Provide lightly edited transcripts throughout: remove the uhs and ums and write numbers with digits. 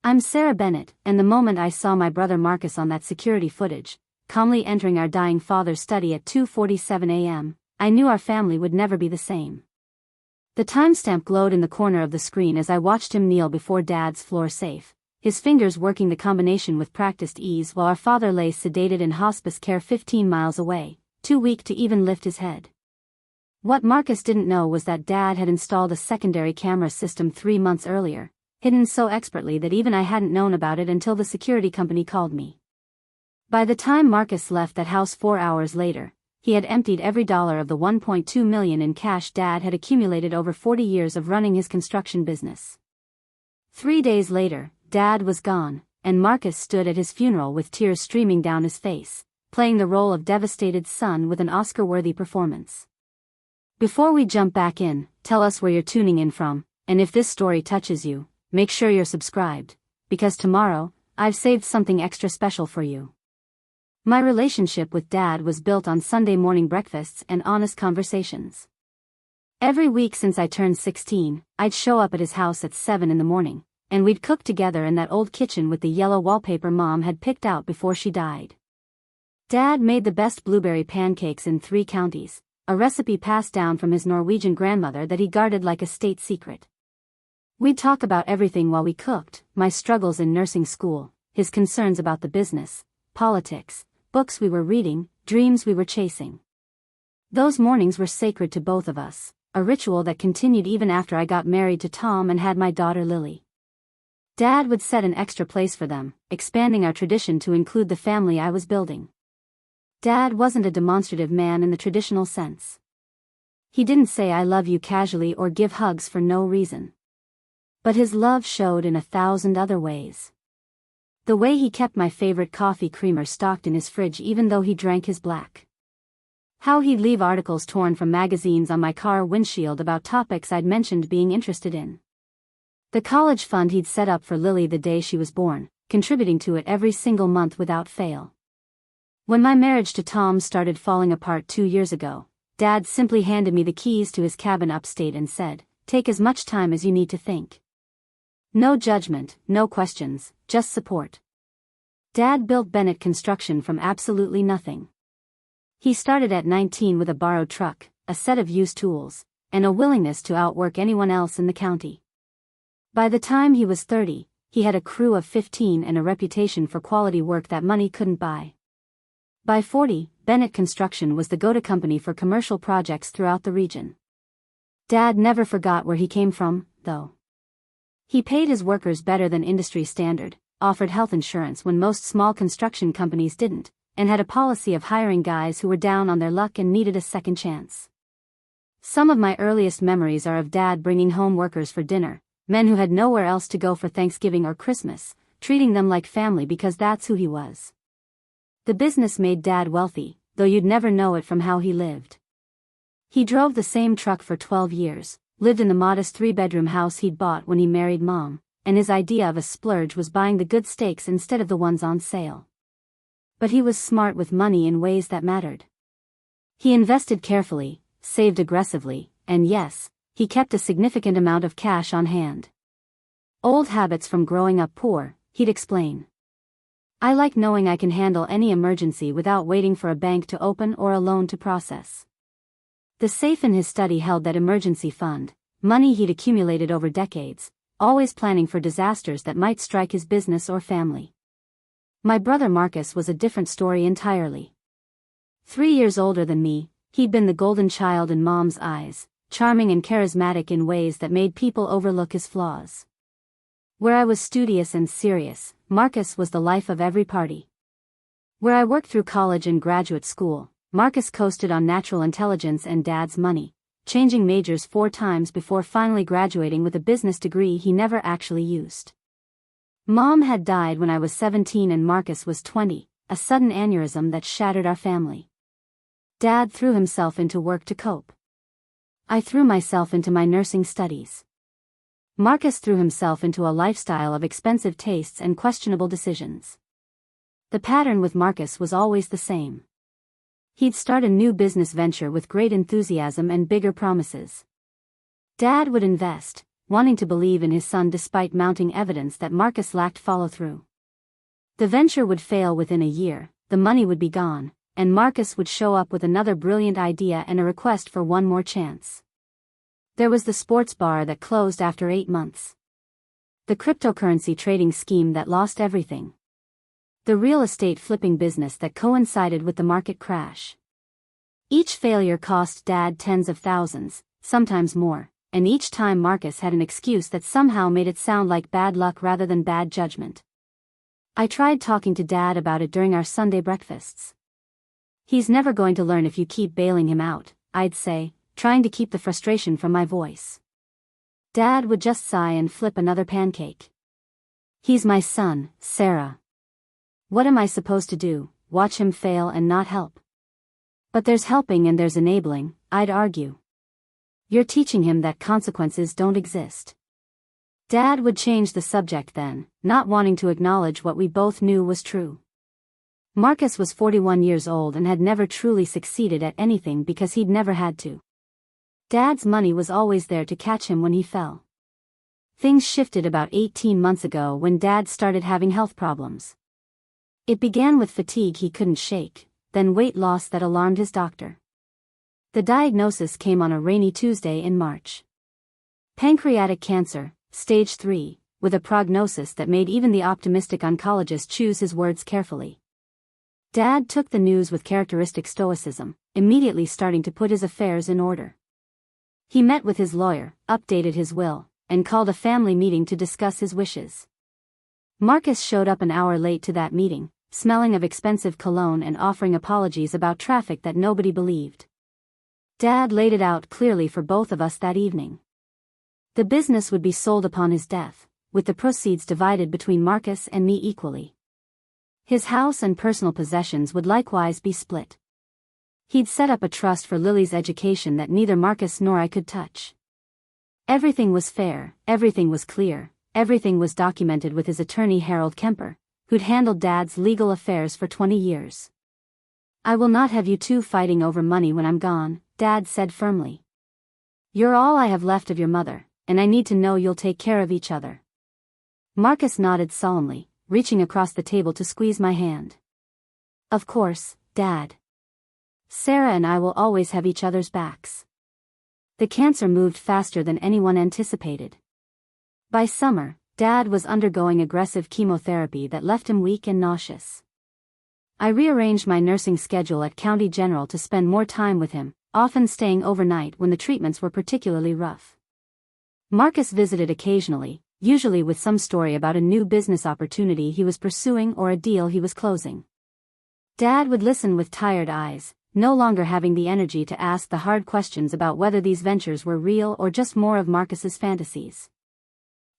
I'm Sarah Bennett, and the moment I saw my brother Marcus on that security footage, calmly entering our dying father's study at 2:47 a.m., I knew our family would never be the same. The timestamp glowed in the corner of the screen as I watched him kneel before Dad's floor safe, his fingers working the combination with practiced ease while our father lay sedated in hospice care 15 miles away, too weak to even lift his head. What Marcus didn't know was that Dad had installed a secondary camera system 3 months earlier, hidden so expertly that even I hadn't known about it until the security company called me. By the time Marcus left that house 4 hours later, he had emptied every dollar of the $1.2 million in cash Dad had accumulated over 40 years of running his construction business. 3 days later, Dad was gone, and Marcus stood at his funeral with tears streaming down his face, playing the role of devastated son with an Oscar-worthy performance. Before we jump back in, tell us where you're tuning in from, and if this story touches you, make sure you're subscribed, because tomorrow, I've saved something extra special for you. My relationship with Dad was built on Sunday morning breakfasts and honest conversations. Every week since I turned 16, I'd show up at his house at 7 in the morning, and we'd cook together in that old kitchen with the yellow wallpaper Mom had picked out before she died. Dad made the best blueberry pancakes in 3 counties, a recipe passed down from his Norwegian grandmother that he guarded like a state secret. We'd talk about everything while we cooked, my struggles in nursing school, his concerns about the business, politics, books we were reading, dreams we were chasing. Those mornings were sacred to both of us, a ritual that continued even after I got married to Tom and had my daughter Lily. Dad would set an extra place for them, expanding our tradition to include the family I was building. Dad wasn't a demonstrative man in the traditional sense. He didn't say I love you casually or give hugs for no reason. But his love showed in 1,000 other ways. The way he kept my favorite coffee creamer stocked in his fridge even though he drank his black. How he'd leave articles torn from magazines on my car windshield about topics I'd mentioned being interested in. The college fund he'd set up for Lily the day she was born, contributing to it every single month without fail. When my marriage to Tom started falling apart 2 years ago, Dad simply handed me the keys to his cabin upstate and said, "Take as much time as you need to think." No judgment, no questions, just support. Dad built Bennett Construction from absolutely nothing. He started at 19 with a borrowed truck, a set of used tools, and a willingness to outwork anyone else in the county. By the time he was 30, he had a crew of 15 and a reputation for quality work that money couldn't buy. By 40, Bennett Construction was the go-to company for commercial projects throughout the region. Dad never forgot where he came from, though. He paid his workers better than industry standard, offered health insurance when most small construction companies didn't, and had a policy of hiring guys who were down on their luck and needed a second chance. Some of my earliest memories are of Dad bringing home workers for dinner, men who had nowhere else to go for Thanksgiving or Christmas, treating them like family because that's who he was. The business made Dad wealthy, though you'd never know it from how he lived. He drove the same truck for 12 years, lived in the modest 3-bedroom house he'd bought when he married Mom, and his idea of a splurge was buying the good steaks instead of the ones on sale. But he was smart with money in ways that mattered. He invested carefully, saved aggressively, and yes, he kept a significant amount of cash on hand. Old habits from growing up poor, he'd explain. I like knowing I can handle any emergency without waiting for a bank to open or a loan to process. The safe in his study held that emergency fund, money he'd accumulated over decades, always planning for disasters that might strike his business or family. My brother Marcus was a different story entirely. 3 years older than me, he'd been the golden child in Mom's eyes, charming and charismatic in ways that made people overlook his flaws. Where I was studious and serious, Marcus was the life of every party. Where I worked through college and graduate school, Marcus coasted on natural intelligence and Dad's money, changing majors 4 times before finally graduating with a business degree he never actually used. Mom had died when I was 17 and Marcus was 20, a sudden aneurysm that shattered our family. Dad threw himself into work to cope. I threw myself into my nursing studies. Marcus threw himself into a lifestyle of expensive tastes and questionable decisions. The pattern with Marcus was always the same. He'd start a new business venture with great enthusiasm and bigger promises. Dad would invest, wanting to believe in his son despite mounting evidence that Marcus lacked follow-through. The venture would fail within a year, the money would be gone, and Marcus would show up with another brilliant idea and a request for one more chance. There was the sports bar that closed after 8 months. The cryptocurrency trading scheme that lost everything. The real estate flipping business that coincided with the market crash. Each failure cost Dad tens of thousands, sometimes more, and each time Marcus had an excuse that somehow made it sound like bad luck rather than bad judgment. I tried talking to Dad about it during our Sunday breakfasts. "He's never going to learn if you keep bailing him out," I'd say, trying to keep the frustration from my voice. Dad would just sigh and flip another pancake. "He's my son, Sarah. What am I supposed to do, watch him fail and not help?" "But there's helping and there's enabling," I'd argue. "You're teaching him that consequences don't exist." Dad would change the subject then, not wanting to acknowledge what we both knew was true. Marcus was 41 years old and had never truly succeeded at anything because he'd never had to. Dad's money was always there to catch him when he fell. Things shifted about 18 months ago when Dad started having health problems. It began with fatigue he couldn't shake, then weight loss that alarmed his doctor. The diagnosis came on a rainy Tuesday in March. Pancreatic cancer, stage 3, with a prognosis that made even the optimistic oncologist choose his words carefully. Dad took the news with characteristic stoicism, immediately starting to put his affairs in order. He met with his lawyer, updated his will, and called a family meeting to discuss his wishes. Marcus showed up an hour late to that meeting, smelling of expensive cologne and offering apologies about traffic that nobody believed. Dad laid it out clearly for both of us that evening. The business would be sold upon his death, with the proceeds divided between Marcus and me equally. His house and personal possessions would likewise be split. He'd set up a trust for Lily's education that neither Marcus nor I could touch. Everything was fair, everything was clear, everything was documented with his attorney Harold Kemper, who'd handled Dad's legal affairs for 20 years. "I will not have you two fighting over money when I'm gone," Dad said firmly. "You're all I have left of your mother, and I need to know you'll take care of each other." Marcus nodded solemnly, reaching across the table to squeeze my hand. "Of course, Dad. Sarah and I will always have each other's backs." The cancer moved faster than anyone anticipated. By summer, Dad was undergoing aggressive chemotherapy that left him weak and nauseous. I rearranged my nursing schedule at County General to spend more time with him, often staying overnight when the treatments were particularly rough. Marcus visited occasionally, usually with some story about a new business opportunity he was pursuing or a deal he was closing. Dad would listen with tired eyes, no longer having the energy to ask the hard questions about whether these ventures were real or just more of Marcus's fantasies.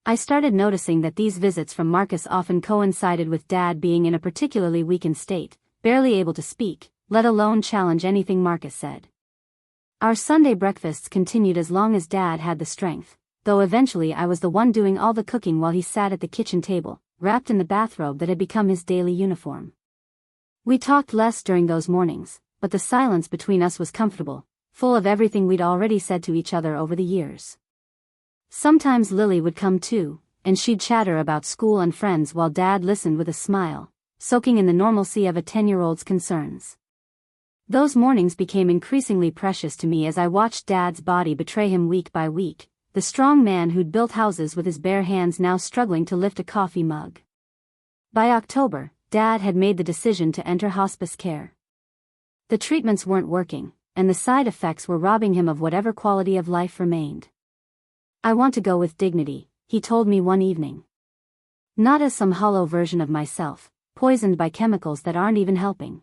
I started noticing that these visits from Marcus often coincided with Dad being in a particularly weakened state, barely able to speak, let alone challenge anything Marcus said. Our Sunday breakfasts continued as long as Dad had the strength, though eventually I was the one doing all the cooking while he sat at the kitchen table, wrapped in the bathrobe that had become his daily uniform. We talked less during those mornings, but the silence between us was comfortable, full of everything we'd already said to each other over the years. Sometimes Lily would come too, and she'd chatter about school and friends while Dad listened with a smile, soaking in the normalcy of a 10-year-old's concerns. Those mornings became increasingly precious to me as I watched Dad's body betray him week by week, the strong man who'd built houses with his bare hands now struggling to lift a coffee mug. By October, Dad had made the decision to enter hospice care. The treatments weren't working, and the side effects were robbing him of whatever quality of life remained. "I want to go with dignity," he told me one evening. "Not as some hollow version of myself, poisoned by chemicals that aren't even helping."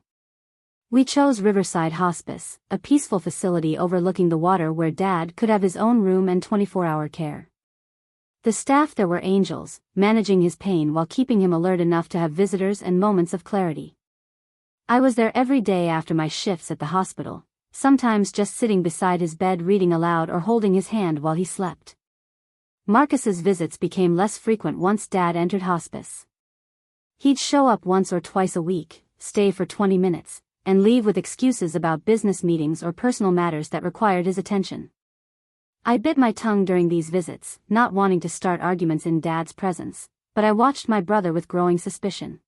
We chose Riverside Hospice, a peaceful facility overlooking the water where Dad could have his own room and 24-hour care. The staff there were angels, managing his pain while keeping him alert enough to have visitors and moments of clarity. I was there every day after my shifts at the hospital, sometimes just sitting beside his bed reading aloud or holding his hand while he slept. Marcus's visits became less frequent once Dad entered hospice. He'd show up once or twice a week, stay for 20 minutes, and leave with excuses about business meetings or personal matters that required his attention. I bit my tongue during these visits, not wanting to start arguments in Dad's presence, but I watched my brother with growing suspicion.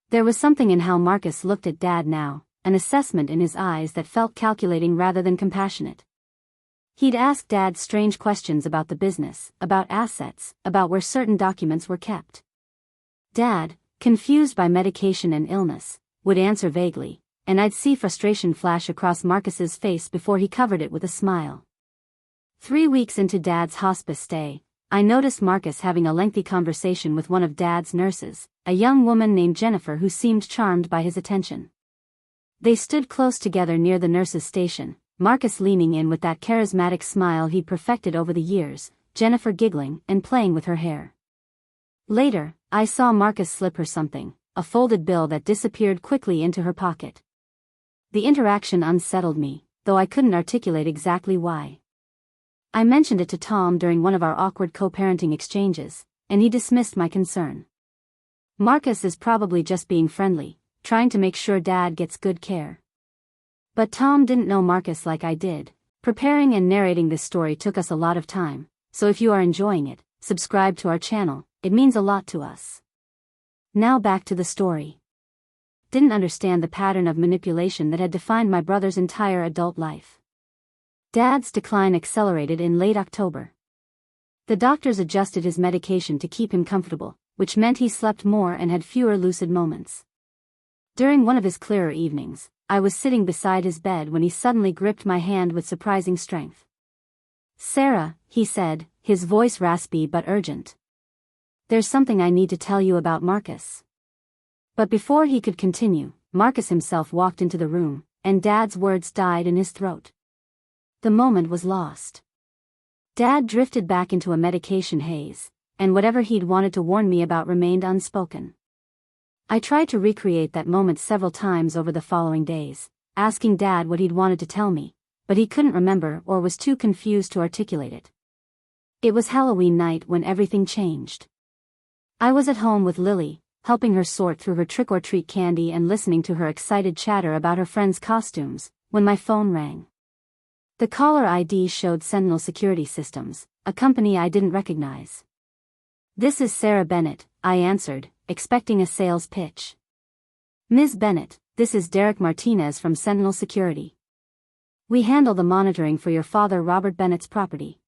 There was something in how Marcus looked at Dad now, an assessment in his eyes that felt calculating rather than compassionate. He'd ask Dad strange questions about the business, about assets, about where certain documents were kept. Dad, confused by medication and illness, would answer vaguely, and I'd see frustration flash across Marcus's face before he covered it with a smile. 3 weeks into Dad's hospice stay, I noticed Marcus having a lengthy conversation with one of Dad's nurses, a young woman named Jennifer who seemed charmed by his attention. They stood close together near the nurse's station, Marcus leaning in with that charismatic smile he'd perfected over the years, Jennifer giggling and playing with her hair. Later, I saw Marcus slip her something, a folded bill that disappeared quickly into her pocket. The interaction unsettled me, though I couldn't articulate exactly why. I mentioned it to Tom during one of our awkward co-parenting exchanges, and he dismissed my concern. Marcus is probably just being friendly, trying to make sure Dad gets good care. But Tom didn't know Marcus like I did. Preparing and narrating this story took us a lot of time, so if you are enjoying it, subscribe to our channel, it means a lot to us. Now back to the story. Didn't understand the pattern of manipulation that had defined my brother's entire adult life. Dad's decline accelerated in late October. The doctors adjusted his medication to keep him comfortable, which meant he slept more and had fewer lucid moments. During one of his clearer evenings, I was sitting beside his bed when he suddenly gripped my hand with surprising strength. "Sarah," he said, his voice raspy but urgent. "There's something I need to tell you about Marcus." But before he could continue, Marcus himself walked into the room, and Dad's words died in his throat. The moment was lost. Dad drifted back into a medication haze, and whatever he'd wanted to warn me about remained unspoken. I tried to recreate that moment several times over the following days, asking Dad what he'd wanted to tell me, but he couldn't remember or was too confused to articulate it. It was Halloween night when everything changed. I was at home with Lily, helping her sort through her trick-or-treat candy and listening to her excited chatter about her friends' costumes, when my phone rang. The caller ID showed Sentinel Security Systems, a company I didn't recognize. "This is Sarah Bennett," I answered, expecting a sales pitch. "Ms. Bennett, this is Derek Martinez from Sentinel Security. We handle the monitoring for your father Robert Bennett's property.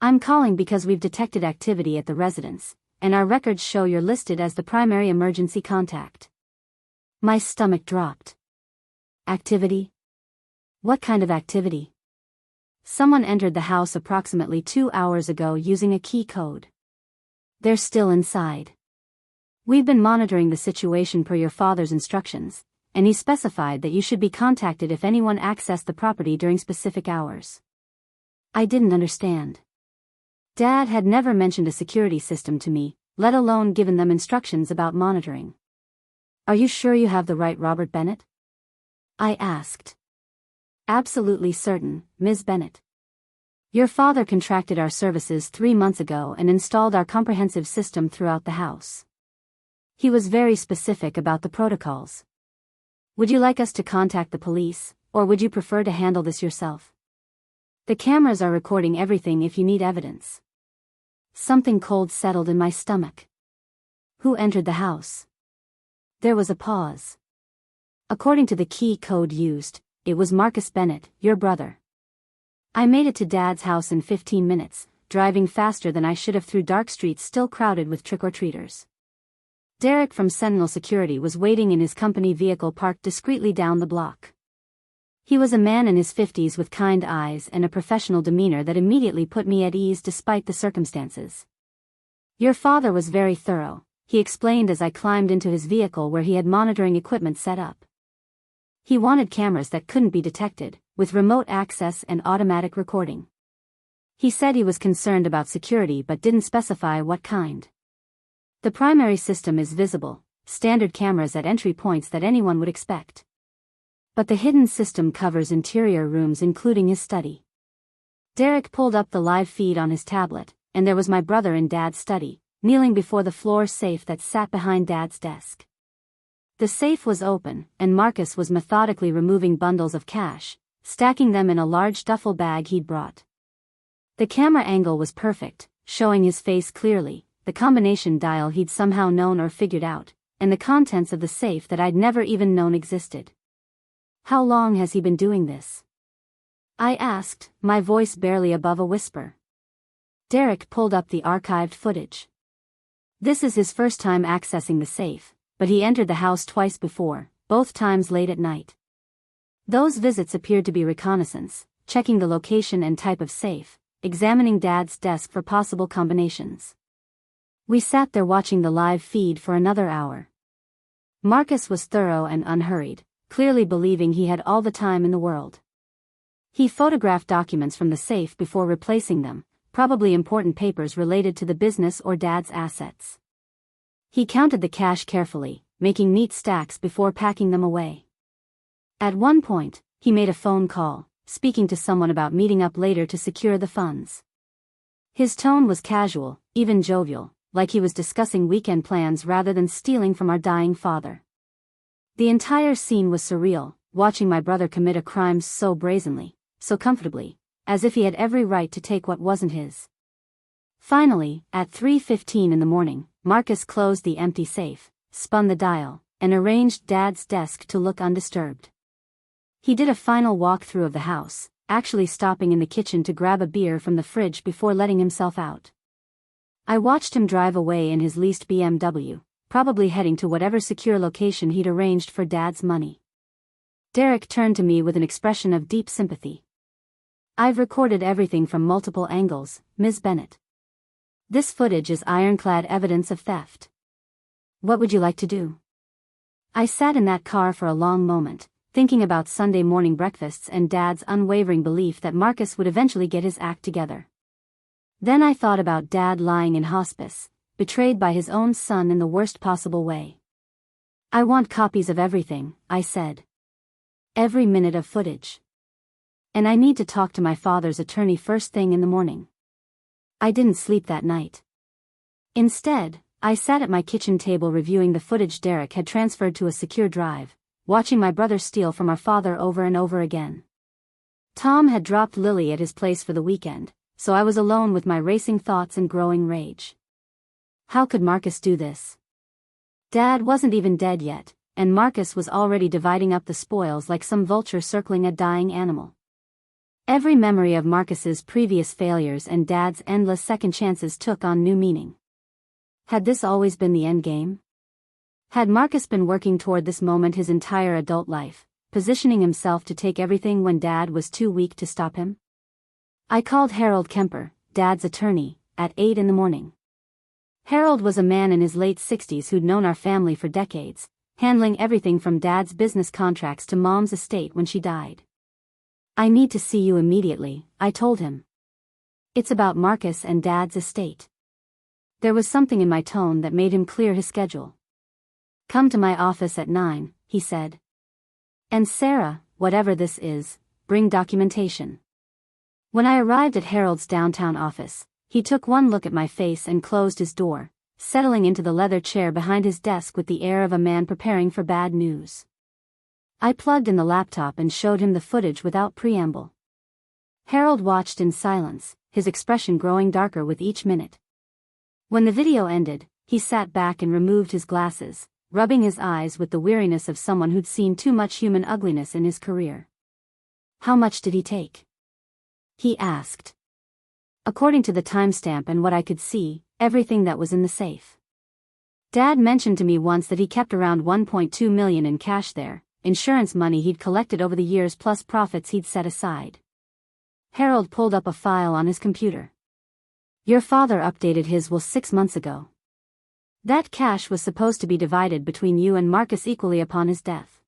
I'm calling because we've detected activity at the residence, and our records show you're listed as the primary emergency contact." My stomach dropped. Activity? What kind of activity? Someone entered the house approximately 2 hours ago using a key code. They're still inside. We've been monitoring the situation per your father's instructions, and he specified that you should be contacted if anyone accessed the property during specific hours. I didn't understand. Dad had never mentioned a security system to me, let alone given them instructions about monitoring. "Are you sure you have the right Robert Bennett?" I asked. "Absolutely certain, Ms. Bennett. Your father contracted our services 3 months ago and installed our comprehensive system throughout the house. He was very specific about the protocols. Would you like us to contact the police, or would you prefer to handle this yourself? The cameras are recording everything if you need evidence." Something cold settled in my stomach. Who entered the house? There was a pause. According to the key code used, it was Marcus Bennett, your brother. I made it to Dad's house in 15 minutes, driving faster than I should have through dark streets still crowded with trick-or-treaters. Derek from Sentinel Security was waiting in his company vehicle parked discreetly down the block. He was a man in his 50s with kind eyes and a professional demeanor that immediately put me at ease despite the circumstances. "Your father was very thorough," he explained as I climbed into his vehicle where he had monitoring equipment set up. He wanted cameras that couldn't be detected, with remote access and automatic recording. He said he was concerned about security but didn't specify what kind. The primary system is visible, standard cameras at entry points that anyone would expect. But the hidden system covers interior rooms including his study. Derek pulled up the live feed on his tablet, and there was my brother in Dad's study, kneeling before the floor safe that sat behind Dad's desk. The safe was open, and Marcus was methodically removing bundles of cash, stacking them in a large duffel bag he'd brought. The camera angle was perfect, showing his face clearly, the combination dial he'd somehow known or figured out, and the contents of the safe that I'd never even known existed. "How long has he been doing this?" I asked, my voice barely above a whisper. Derek pulled up the archived footage. "This is his first time accessing the safe, but he entered the house twice before, both times late at night. Those visits appeared to be reconnaissance, checking the location and type of safe, examining Dad's desk for possible combinations." We sat there watching the live feed for another hour. Marcus was thorough and unhurried, clearly believing he had all the time in the world. He photographed documents from the safe before replacing them, probably important papers related to the business or Dad's assets. He counted the cash carefully, making neat stacks before packing them away. At one point, he made a phone call, speaking to someone about meeting up later to secure the funds. His tone was casual, even jovial, like he was discussing weekend plans rather than stealing from our dying father. The entire scene was surreal, watching my brother commit a crime so brazenly, so comfortably, as if he had every right to take what wasn't his. Finally, at 3:15 in the morning, Marcus closed the empty safe, spun the dial, and arranged Dad's desk to look undisturbed. He did a final walkthrough of the house, actually stopping in the kitchen to grab a beer from the fridge before letting himself out. I watched him drive away in his leased BMW, probably heading to whatever secure location he'd arranged for Dad's money. Derek turned to me with an expression of deep sympathy. "I've recorded everything from multiple angles, Ms. Bennett. This footage is ironclad evidence of theft. What would you like to do?" I sat in that car for a long moment, thinking about Sunday morning breakfasts and Dad's unwavering belief that Marcus would eventually get his act together. Then I thought about Dad lying in hospice, betrayed by his own son in the worst possible way. "I want copies of everything," I said. "Every minute of footage. And I need to talk to my father's attorney first thing in the morning." I didn't sleep that night. Instead, I sat at my kitchen table reviewing the footage Derek had transferred to a secure drive, watching my brother steal from our father over and over again. Tom had dropped Lily at his place for the weekend, so I was alone with my racing thoughts and growing rage. How could Marcus do this? Dad wasn't even dead yet, and Marcus was already dividing up the spoils like some vulture circling a dying animal. Every memory of Marcus's previous failures and Dad's endless second chances took on new meaning. Had this always been the end game? Had Marcus been working toward this moment his entire adult life, positioning himself to take everything when Dad was too weak to stop him? I called Harold Kemper, Dad's attorney, at 8 in the morning. Harold was a man in his late 60s who'd known our family for decades, handling everything from Dad's business contracts to Mom's estate when she died. "I need to see you immediately," I told him. "It's about Marcus and Dad's estate." There was something in my tone that made him clear his schedule. "Come to my office at 9, he said. "And Sarah, whatever this is, bring documentation." When I arrived at Harold's downtown office, he took one look at my face and closed his door, settling into the leather chair behind his desk with the air of a man preparing for bad news. I plugged in the laptop and showed him the footage without preamble. Harold watched in silence, his expression growing darker with each minute. When the video ended, he sat back and removed his glasses, rubbing his eyes with the weariness of someone who'd seen too much human ugliness in his career. "How much did he take?" he asked. According to the timestamp and what I could see, everything that was in the safe. Dad mentioned to me once that he kept around $1.2 million in cash there, insurance money he'd collected over the years plus profits he'd set aside. Harold pulled up a file on his computer. "Your father updated his will 6 months ago. That cash was supposed to be divided between you and Marcus equally upon his death.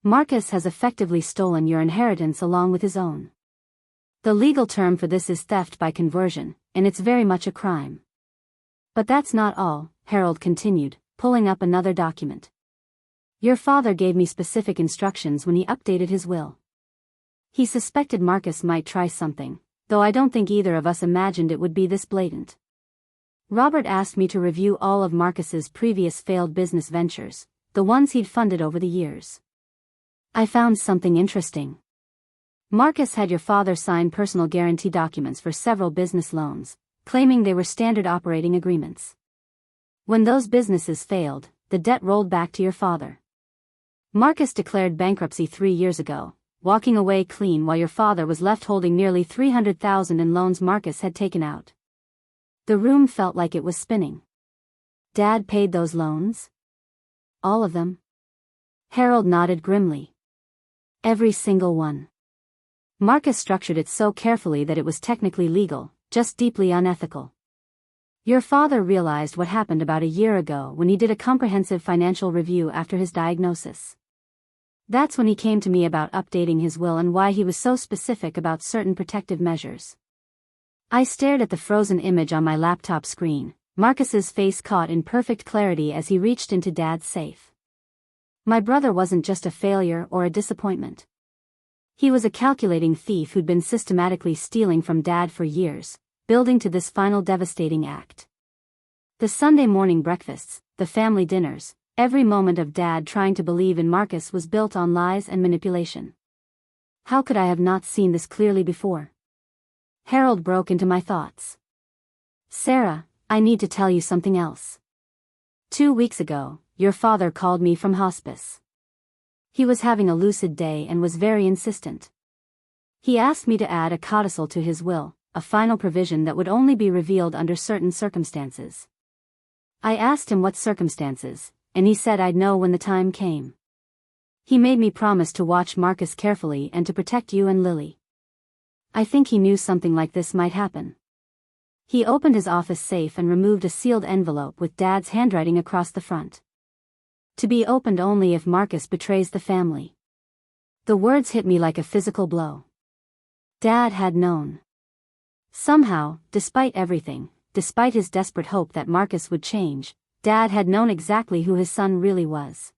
Marcus has effectively stolen your inheritance along with his own. The legal term for this is theft by conversion, and it's very much a crime. But that's not all," Harold continued, pulling up another document. "Your father gave me specific instructions when he updated his will. He suspected Marcus might try something, though I don't think either of us imagined it would be this blatant. Robert asked me to review all of Marcus's previous failed business ventures, the ones he'd funded over the years. I found something interesting. Marcus had your father sign personal guarantee documents for several business loans, claiming they were standard operating agreements. When those businesses failed, the debt rolled back to your father. Marcus declared bankruptcy 3 years ago, walking away clean while your father was left holding nearly $300,000 in loans Marcus had taken out. The room felt like it was spinning. Dad paid those loans? All of them? Harold nodded grimly. Every single one. Marcus structured it so carefully that it was technically legal, just deeply unethical. Your father realized what happened about a year ago when he did a comprehensive financial review after his diagnosis. That's when he came to me about updating his will and why he was so specific about certain protective measures. I stared at the frozen image on my laptop screen, Marcus's face caught in perfect clarity as he reached into Dad's safe. My brother wasn't just a failure or a disappointment. He was a calculating thief who'd been systematically stealing from Dad for years, building to this final devastating act. The Sunday morning breakfasts, the family dinners, every moment of Dad trying to believe in Marcus was built on lies and manipulation. How could I have not seen this clearly before? Harold broke into my thoughts. Sarah, I need to tell you something else. 2 weeks ago, your father called me from hospice. He was having a lucid day and was very insistent. He asked me to add a codicil to his will, a final provision that would only be revealed under certain circumstances. I asked him what circumstances, and he said I'd know when the time came. He made me promise to watch Marcus carefully and to protect you and Lily. I think he knew something like this might happen. He opened his office safe and removed a sealed envelope with Dad's handwriting across the front. To be opened only if Marcus betrays the family. The words hit me like a physical blow. Dad had known. Somehow, despite everything, despite his desperate hope that Marcus would change, Dad had known exactly who his son really was.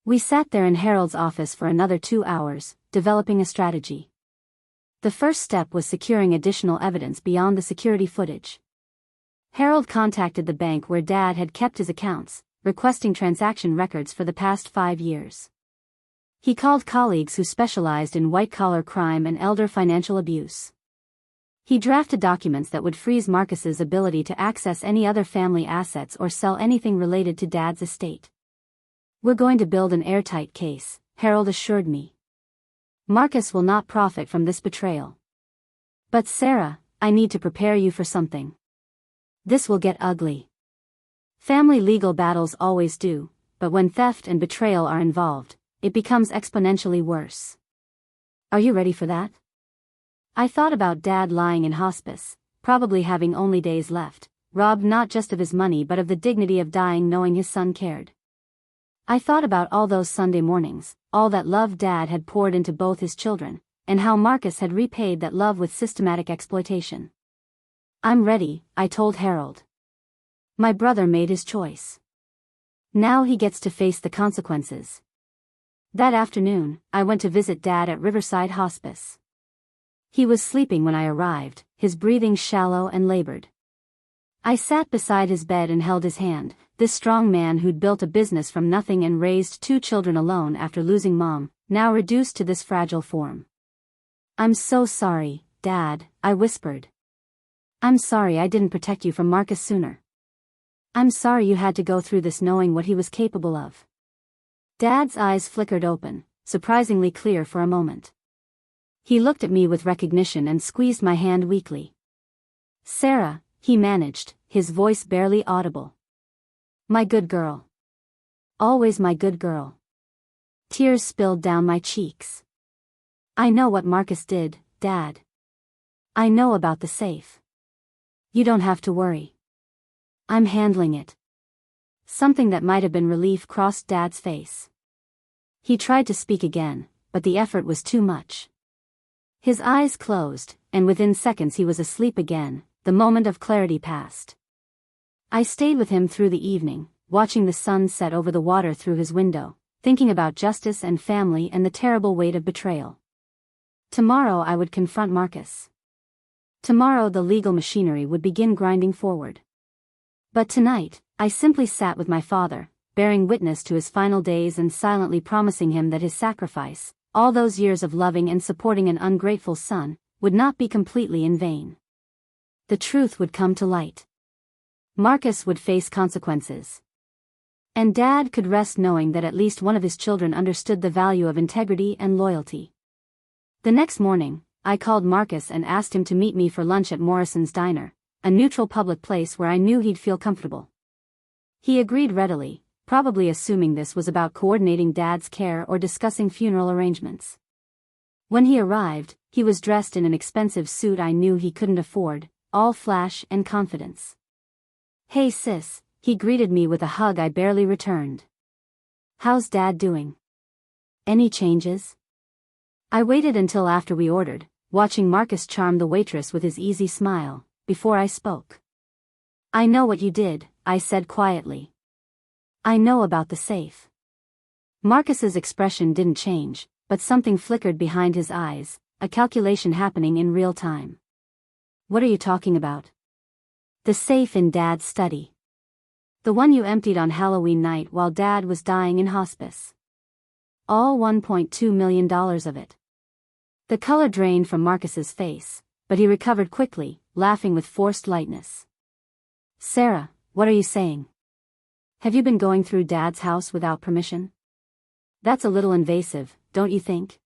We sat there in Harold's office for another 2 hours, developing a strategy. The first step was securing additional evidence beyond the security footage. Harold contacted the bank where Dad had kept his accounts, requesting transaction records for the past 5 years. He called colleagues who specialized in white-collar crime and elder financial abuse. He drafted documents that would freeze Marcus's ability to access any other family assets or sell anything related to Dad's estate. We're going to build an airtight case, Harold assured me. Marcus will not profit from this betrayal. But Sarah, I need to prepare you for something. This will get ugly. Family legal battles always do, but when theft and betrayal are involved, it becomes exponentially worse. Are you ready for that? I thought about Dad lying in hospice, probably having only days left, robbed not just of his money but of the dignity of dying knowing his son cared. I thought about all those Sunday mornings, all that love Dad had poured into both his children, and how Marcus had repaid that love with systematic exploitation. I'm ready, I told Harold. My brother made his choice. Now he gets to face the consequences. That afternoon, I went to visit Dad at Riverside Hospice. He was sleeping when I arrived, his breathing shallow and labored. I sat beside his bed and held his hand, this strong man who'd built a business from nothing and raised 2 children alone after losing Mom, now reduced to this fragile form. I'm so sorry, Dad, I whispered. I'm sorry I didn't protect you from Marcus sooner. I'm sorry you had to go through this knowing what he was capable of. Dad's eyes flickered open, surprisingly clear for a moment. He looked at me with recognition and squeezed my hand weakly. Sarah, he managed, his voice barely audible. My good girl. Always my good girl. Tears spilled down my cheeks. I know what Marcus did, Dad. I know about the safe. You don't have to worry. I'm handling it. Something that might have been relief crossed Dad's face. He tried to speak again, but the effort was too much. His eyes closed, and within seconds he was asleep again, the moment of clarity passed. I stayed with him through the evening, watching the sun set over the water through his window, thinking about justice and family and the terrible weight of betrayal. Tomorrow I would confront Marcus. Tomorrow the legal machinery would begin grinding forward. But tonight, I simply sat with my father, bearing witness to his final days and silently promising him that his sacrifice, all those years of loving and supporting an ungrateful son, would not be completely in vain. The truth would come to light. Marcus would face consequences. And Dad could rest knowing that at least one of his children understood the value of integrity and loyalty. The next morning, I called Marcus and asked him to meet me for lunch at Morrison's Diner, a neutral public place where I knew he'd feel comfortable. He agreed readily, probably assuming this was about coordinating Dad's care or discussing funeral arrangements. When he arrived, he was dressed in an expensive suit I knew he couldn't afford, all flash and confidence. "Hey sis," he greeted me with a hug I barely returned. "How's Dad doing? Any changes?" I waited until after we ordered, watching Marcus charm the waitress with his easy smile, before I spoke. "I know what you did," I said quietly. "I know about the safe." Marcus's expression didn't change, but something flickered behind his eyes, a calculation happening in real time. "What are you talking about?" "The safe in Dad's study. The one you emptied on Halloween night while Dad was dying in hospice. All $1.2 million of it." The color drained from Marcus's face, but he recovered quickly, laughing with forced lightness. "Sarah, what are you saying? Have you been going through Dad's house without permission? That's a little invasive, don't you think?"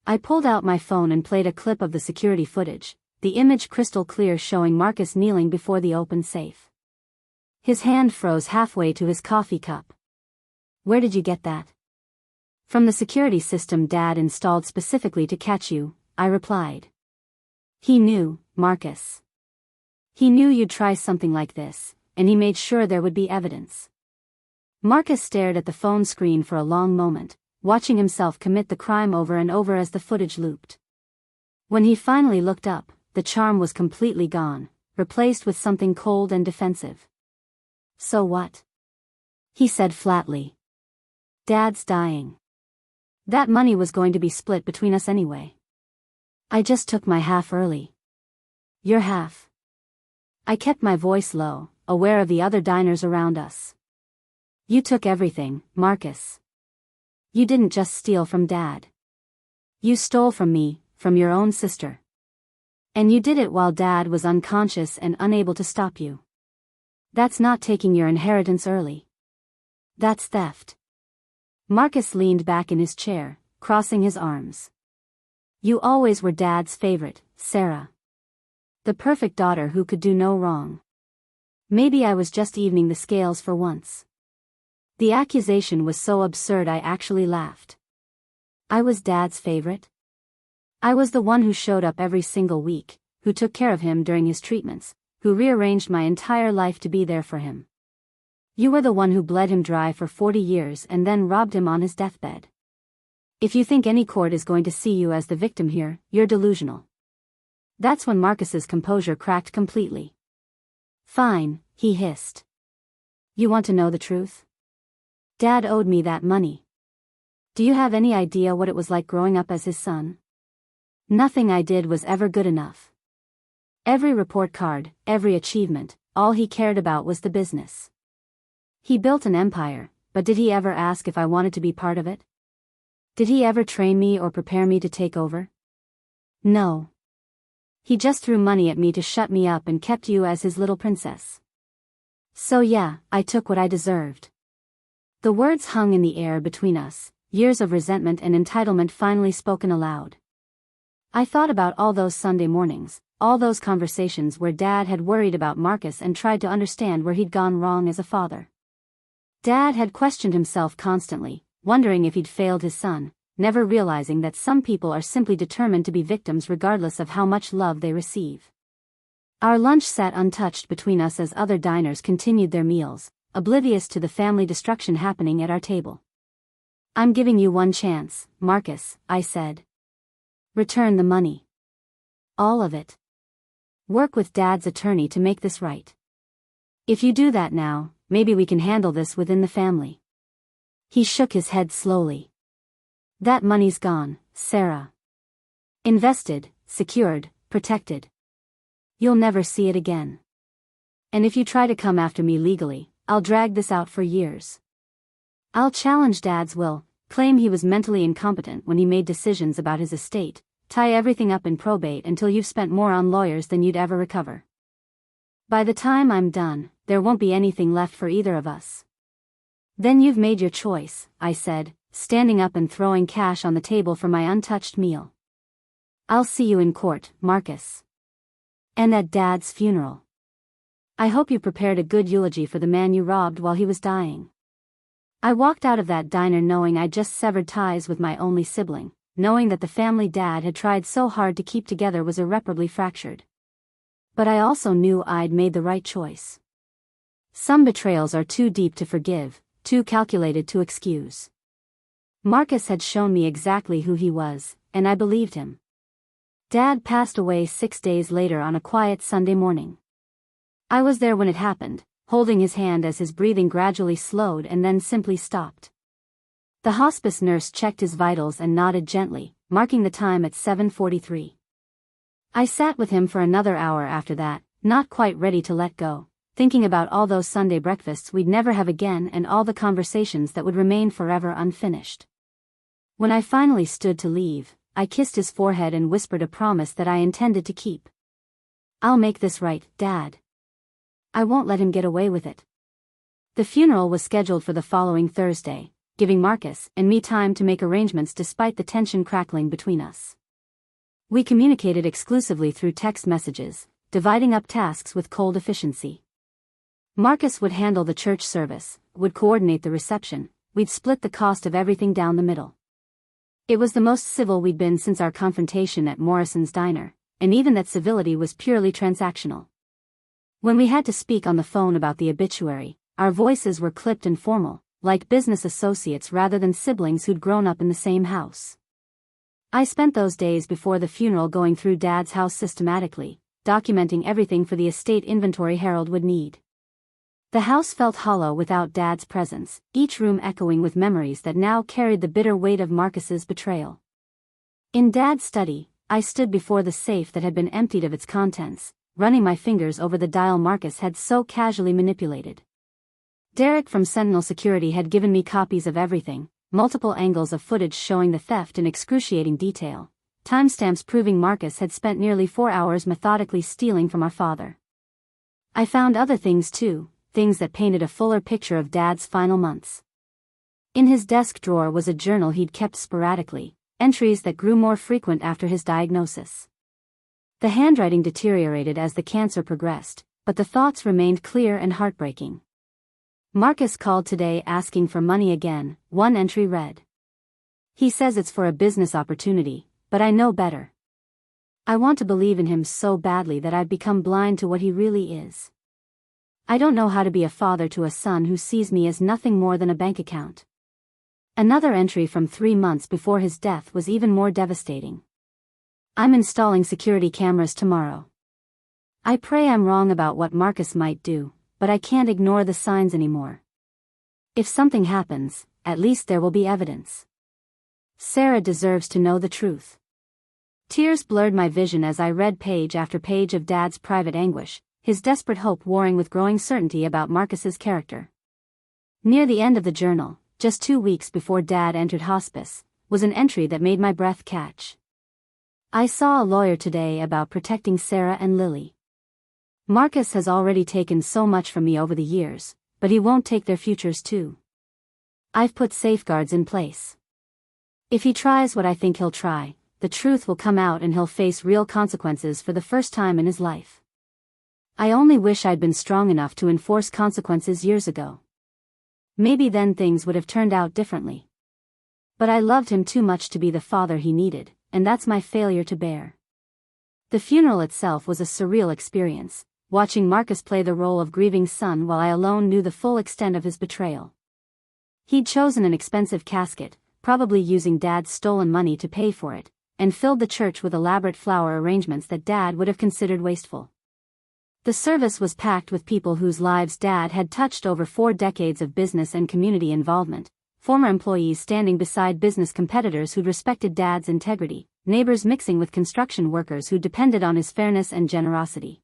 I pulled out my phone and played a clip of the security footage, the image crystal clear showing Marcus kneeling before the open safe. His hand froze halfway to his coffee cup. "Where did you get that?" "From the security system Dad installed specifically to catch you," I replied. "He knew, Marcus. He knew you'd try something like this, and he made sure there would be evidence." Marcus stared at the phone screen for a long moment, watching himself commit the crime over and over as the footage looped. When he finally looked up, the charm was completely gone, replaced with something cold and defensive. "So what?" he said flatly. "Dad's dying. That money was going to be split between us anyway. I just took my half early." "Your half?" I kept my voice low, aware of the other diners around us. "You took everything, Marcus. You didn't just steal from Dad. You stole from me, from your own sister. And you did it while Dad was unconscious and unable to stop you. That's not taking your inheritance early. That's theft." Marcus leaned back in his chair, crossing his arms. "You always were Dad's favorite, Sarah. The perfect daughter who could do no wrong. Maybe I was just evening the scales for once." The accusation was so absurd I actually laughed. I was Dad's favorite? I was the one who showed up every single week, who took care of him during his treatments, who rearranged my entire life to be there for him. You were the one who bled him dry for 40 years and then robbed him on his deathbed. If you think any court is going to see you as the victim here, you're delusional." That's when Marcus's composure cracked completely. "Fine," he hissed. "You want to know the truth? Dad owed me that money. Do you have any idea what it was like growing up as his son? Nothing I did was ever good enough. Every report card, every achievement, all he cared about was the business. He built an empire, but did he ever ask if I wanted to be part of it? Did he ever train me or prepare me to take over? No. He just threw money at me to shut me up and kept you as his little princess. So yeah, I took what I deserved." The words hung in the air between us, years of resentment and entitlement finally spoken aloud. I thought about all those Sunday mornings, all those conversations where Dad had worried about Marcus and tried to understand where he'd gone wrong as a father. Dad had questioned himself constantly, wondering if he'd failed his son, never realizing that some people are simply determined to be victims regardless of how much love they receive. Our lunch sat untouched between us as other diners continued their meals, oblivious to the family destruction happening at our table. "I'm giving you one chance, Marcus," I said. "Return the money. All of it. Work with Dad's attorney to make this right. If you do that now, maybe we can handle this within the family." He shook his head slowly. "That money's gone, Sarah. Invested, secured, protected. You'll never see it again. And if you try to come after me legally, I'll drag this out for years. I'll challenge Dad's will, claim he was mentally incompetent when he made decisions about his estate, tie everything up in probate until you've spent more on lawyers than you'd ever recover. By the time I'm done, there won't be anything left for either of us. Then you've made your choice, I said, standing up and throwing cash on the table for my untouched meal. I'll see you in court, Marcus. And at Dad's funeral. I hope you prepared a good eulogy for the man you robbed while he was dying. I walked out of that diner knowing I'd just severed ties with my only sibling, knowing that the family Dad had tried so hard to keep together was irreparably fractured. But I also knew I'd made the right choice. Some betrayals are too deep to forgive, too calculated to excuse. Marcus had shown me exactly who he was, and I believed him. Dad passed away 6 days later on a quiet Sunday morning. I was there when it happened, holding his hand as his breathing gradually slowed and then simply stopped. The hospice nurse checked his vitals and nodded gently, marking the time at 7:43. I sat with him for another hour after that, not quite ready to let go, thinking about all those Sunday breakfasts we'd never have again and all the conversations that would remain forever unfinished. When I finally stood to leave, I kissed his forehead and whispered a promise that I intended to keep. I'll make this right, Dad. I won't let him get away with it. The funeral was scheduled for the following Thursday, giving Marcus and me time to make arrangements despite the tension crackling between us. We communicated exclusively through text messages, dividing up tasks with cold efficiency. Marcus would handle the church service, would coordinate the reception, we'd split the cost of everything down the middle. It was the most civil we'd been since our confrontation at Morrison's diner, and even that civility was purely transactional. When we had to speak on the phone about the obituary, our voices were clipped and formal, like business associates rather than siblings who'd grown up in the same house. I spent those days before the funeral going through Dad's house systematically, documenting everything for the estate inventory Harold would need. The house felt hollow without Dad's presence, each room echoing with memories that now carried the bitter weight of Marcus's betrayal. In Dad's study, I stood before the safe that had been emptied of its contents, running my fingers over the dial Marcus had so casually manipulated. Derek from Sentinel Security had given me copies of everything, multiple angles of footage showing the theft in excruciating detail, timestamps proving Marcus had spent nearly 4 hours methodically stealing from our father. I found other things too, things that painted a fuller picture of Dad's final months. In his desk drawer was a journal he'd kept sporadically, entries that grew more frequent after his diagnosis. The handwriting deteriorated as the cancer progressed, but the thoughts remained clear and heartbreaking. Marcus called today asking for money again, one entry read. He says it's for a business opportunity, but I know better. I want to believe in him so badly that I've become blind to what he really is. I don't know how to be a father to a son who sees me as nothing more than a bank account. Another entry from 3 months before his death was even more devastating. I'm installing security cameras tomorrow. I pray I'm wrong about what Marcus might do, but I can't ignore the signs anymore. If something happens, at least there will be evidence. Sarah deserves to know the truth. Tears blurred my vision as I read page after page of Dad's private anguish, his desperate hope warring with growing certainty about Marcus's character. Near the end of the journal, just 2 weeks before Dad entered hospice, was an entry that made my breath catch. I saw a lawyer today about protecting Sarah and Lily. Marcus has already taken so much from me over the years, but he won't take their futures too. I've put safeguards in place. If he tries what I think he'll try, the truth will come out and he'll face real consequences for the first time in his life. I only wish I'd been strong enough to enforce consequences years ago. Maybe then things would have turned out differently. But I loved him too much to be the father he needed, and that's my failure to bear. The funeral itself was a surreal experience, watching Marcus play the role of grieving son while I alone knew the full extent of his betrayal. He'd chosen an expensive casket, probably using Dad's stolen money to pay for it, and filled the church with elaborate flower arrangements that Dad would have considered wasteful. The service was packed with people whose lives Dad had touched over 4 decades of business and community involvement, former employees standing beside business competitors who'd respected Dad's integrity, neighbors mixing with construction workers who depended on his fairness and generosity.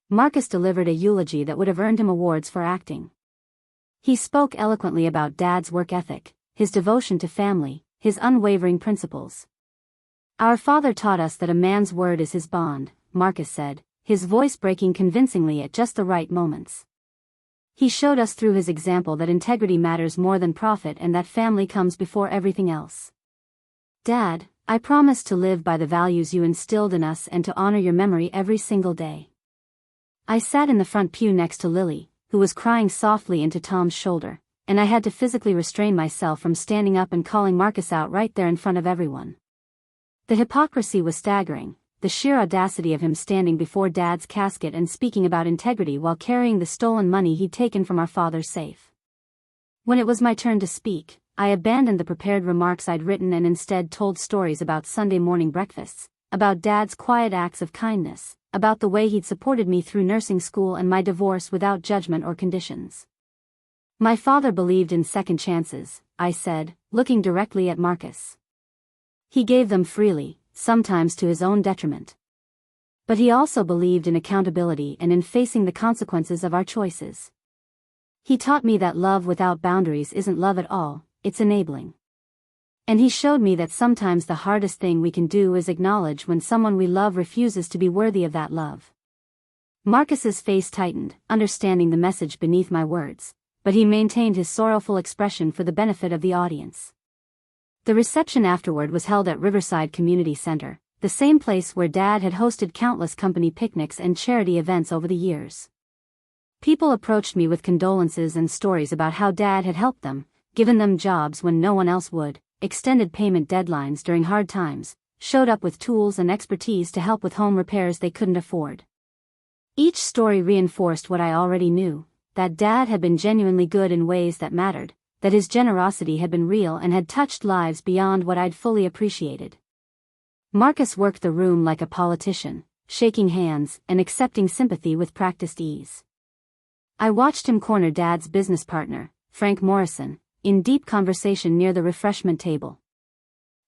Marcus delivered a eulogy that would have earned him awards for acting. He spoke eloquently about Dad's work ethic, his devotion to family, his unwavering principles. "Our father taught us that a man's word is his bond," Marcus said, his voice breaking convincingly at just the right moments. "He showed us through his example that integrity matters more than profit and that family comes before everything else. Dad, I promise to live by the values you instilled in us and to honor your memory every single day." I sat in the front pew next to Lily, who was crying softly into Tom's shoulder, and I had to physically restrain myself from standing up and calling Marcus out right there in front of everyone. The hypocrisy was staggering, the sheer audacity of him standing before Dad's casket and speaking about integrity while carrying the stolen money he'd taken from our father's safe. When it was my turn to speak, I abandoned the prepared remarks I'd written and instead told stories about Sunday morning breakfasts, about Dad's quiet acts of kindness, about the way he'd supported me through nursing school and my divorce without judgment or conditions. "My father believed in second chances," I said, looking directly at Marcus. "He gave them freely, sometimes to his own detriment. But he also believed in accountability and in facing the consequences of our choices. He taught me that love without boundaries isn't love at all, it's enabling. And he showed me that sometimes the hardest thing we can do is acknowledge when someone we love refuses to be worthy of that love." Marcus's face tightened, understanding the message beneath my words, but he maintained his sorrowful expression for the benefit of the audience. The reception afterward was held at Riverside Community Center, the same place where Dad had hosted countless company picnics and charity events over the years. People approached me with condolences and stories about how Dad had helped them, given them jobs when no one else would, extended payment deadlines during hard times, showed up with tools and expertise to help with home repairs they couldn't afford. Each story reinforced what I already knew, that Dad had been genuinely good in ways that mattered, that his generosity had been real and had touched lives beyond what I'd fully appreciated. Marcus worked the room like a politician, shaking hands and accepting sympathy with practiced ease. I watched him corner Dad's business partner, Frank Morrison, in deep conversation near the refreshment table.